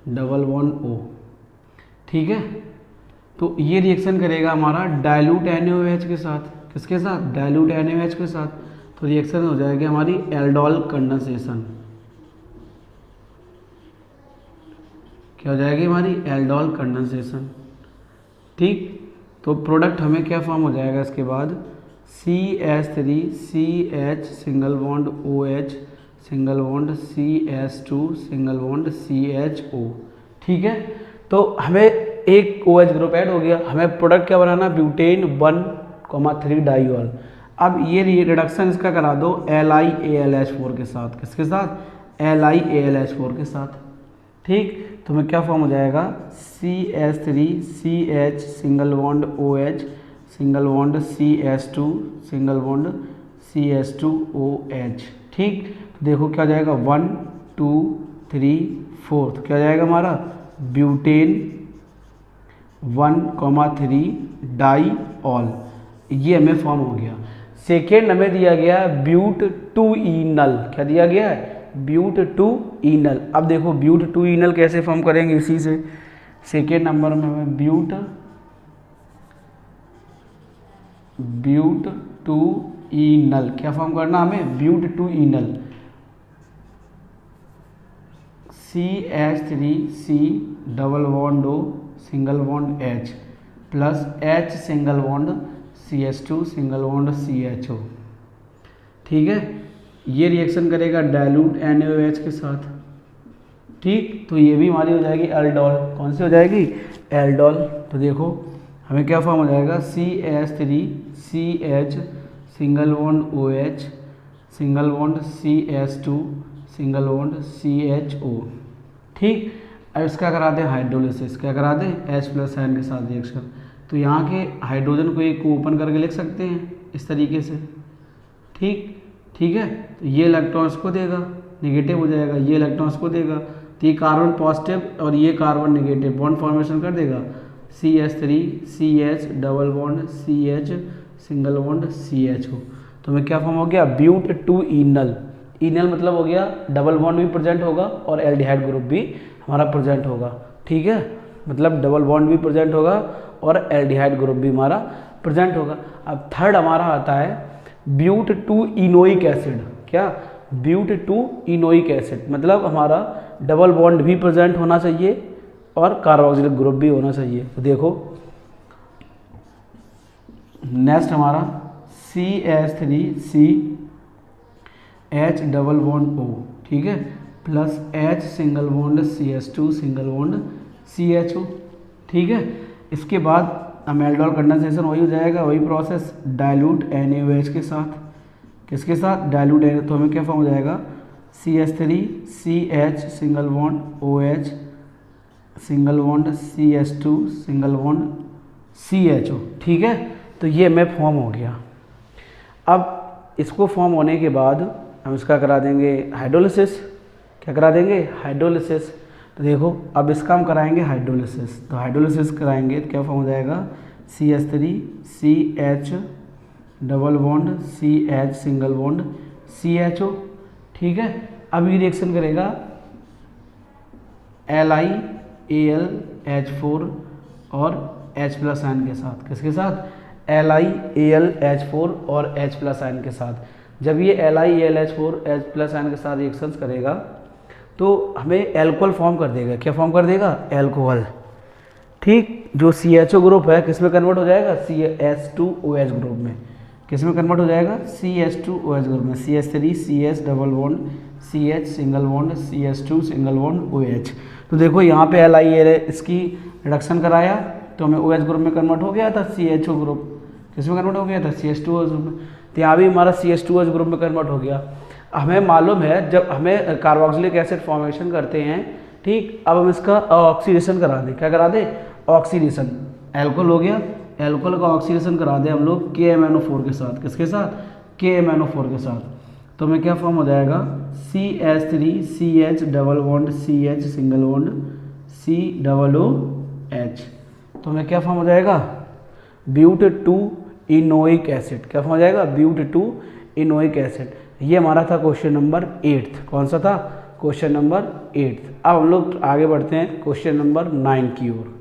double bond O। ठीक है, तो ये रिएक्शन करेगा हमारा डाइल्यूट NaOH के साथ, किसके साथ, डाइल्यूट NaOH के साथ। तो रिएक्शन हो जाएगी हमारी एल्डोल कंडेंसेशन। क्या हो जाएगी हमारी, एल्डोल कंडेंसेशन। ठीक, तो प्रोडक्ट हमें क्या फॉर्म हो जाएगा इसके बाद, CH3 CH single bond OH single bond CH2 single bond CHO। ठीक है, तो हमें एक OH ग्रुप ऐड हो गया। हमें प्रोडक्ट क्या बनाना, ब्यूटेन 1,3 डाईऑल। अब ये रिडक्शन इसका करा दो LiAlH4 के साथ, किसके साथ, LiAlH4 के साथ। ठीक, तो हमें क्या फॉर्म हो जाएगा, CH3 CH single bond OH single bond CH2 single bond CH2OH। ठीक, तो देखो क्या जाएगा 1 2 3 4, तो क्या जाएगा हमारा ब्यूटेन 1,3 डाई ऑल, ये हमें फॉर्म हो गया। सेकेंड हमें दिया गया है ब्यूट 2 इनल, क्या दिया गया है ब्यूट 2 इनल। अब देखो ब्यूट 2 इनल कैसे फॉर्म करेंगे, इसी से सेकेंड नंबर में हमें ब्यूट 2 इनल क्या फॉर्म करना, हमें but 2 enal CH3C double bond O single bond H plus H single bond CH2 single bond CHO। ठीक है, ये रिएक्शन करेगा डाइल्यूट NaOH के साथ। ठीक, तो ये भी हमारी हो जाएगी एल्डोल। कौन सी हो जाएगी, एल्डोल। तो देखो हमें क्या फॉर्म हो जाएगा CH3CH single bond OH single bond CH2 single bond CHO। ठीक, अब इसका करा दें हाइड्रोलिसिस, क्या करा दें H प्लस आयन के साथ रिएक्शन। तो यहाँ के हाइड्रोजन को एक ओपन करके लिख सकते हैं इस तरीके से। ठीक है, तो ये इलेक्ट्रॉन्स को देगा, नेगेटिव हो जाएगा, ये इलेक्ट्रॉन्स को देगा, तो ये कार्बन पॉजिटिव और ये कार्बन नेगेटिव बॉन्ड फॉर्मेशन कर देगा CH3CH double bond CH single bond CHO। तो हमें क्या फॉर्म हो गया ब्यूट 2 इनल। इनल मतलब हो गया डबल बॉन्ड भी प्रेजेंट होगा और एल्डिहाइड ग्रुप भी हमारा प्रेजेंट होगा। ठीक है, मतलब डबल बॉन्ड भी प्रेजेंट होगा और एल्डिहाइड ग्रुप भी हमारा प्रेजेंट होगा। अब थर्ड हमारा आता है ब्यूट 2 इनोइक एसिड। क्या, ब्यूट 2 इनोइक एसिड मतलब हमारा डबल बॉन्ड भी प्रेजेंट होना चाहिए और कार्बोक्सिलिक ग्रुप भी होना चाहिए। तो देखो नेक्स्ट हमारा CH3CH डबल बॉन्ड O, ठीक है, plus H single bond CH2 single bond CHO। ठीक है, इसके बाद एल्डोल कंडेंसेशन वही हो जाएगा, वही प्रोसेस डाइल्यूट NaOH के साथ। किसके साथ, डाइल्यूट NaOH। तो हमें क्या फॉर्म हो जाएगा CH3CH single bond OH single bond CH2 single bond CHO। ठीक है, तो ये हमें फॉर्म हो गया। अब इसको फॉर्म होने के बाद हम इसका करा देंगे हाइड्रोलिसिस। क्या करा देंगे, हाइड्रोलिसिस। तो देखो अब इसका हम कराएंगे हाइड्रोलिसिस। तो हाइड्रोलिसिस कराएंगे तो क्या फॉर्म हो जाएगा CH3CH double bond CH single bond CHO। ठीक है, अब ये रिएक्शन करेगा LiAlH4 और H प्लस आयन के साथ। किसके साथ, LiAlH4 और H प्लस आयन के साथ। जब ये LiAlH4 H प्लस आयन के साथ रिएक्शंस करेगा तो हमें एल्कोहल फॉर्म कर देगा। क्या फॉर्म कर देगा, एल्कोहल। ठीक, जो CHO ग्रुप है किस में कन्वर्ट हो जाएगा, CH2OH ग्रुप में। किस में कन्वर्ट हो जाएगा, CH2OH ग्रुप में। CH3CH double bond CH single bond CH2 single bond OH। तो देखो यहाँ पे LiAl इसकी रिडक्शन कराया तो हमें OH ग्रुप में कन्वर्ट हो गया था, CHO ग्रुप किस में कन्वर्ट हो गया था, CH2OH ग्रुप में। तो यहाँ भी हमारा CH2OH ग्रुप में कन्वर्ट हो गया। हमें मालूम है जब हमें कार्बोक्सिलिक एसिड फॉर्मेशन करते हैं, ठीक, अब हम इसका ऑक्सीडेशन करा दें। क्या करा दें, ऑक्सीडेशन। एल्कोहल हो गया, एल्कोहल का ऑक्सीडेशन करा दें हम लोग KMnO4 के साथ। किसके साथ, KMnO4 के साथ। तो हमें क्या फॉर्म हो जाएगा CH3CH double bond CH single bond COOH। तो हमें क्या फॉर्म हो जाएगा, ब्यूट 2 इनोइक एसिड। क्या फॉर्म हो जाएगा, ब्यूट 2 इनोइक एसिड। ये हमारा था क्वेश्चन नंबर 8। कौन सा था, क्वेश्चन नंबर 8। अब हम लोग आगे बढ़ते हैं क्वेश्चन नंबर 9 की ओर।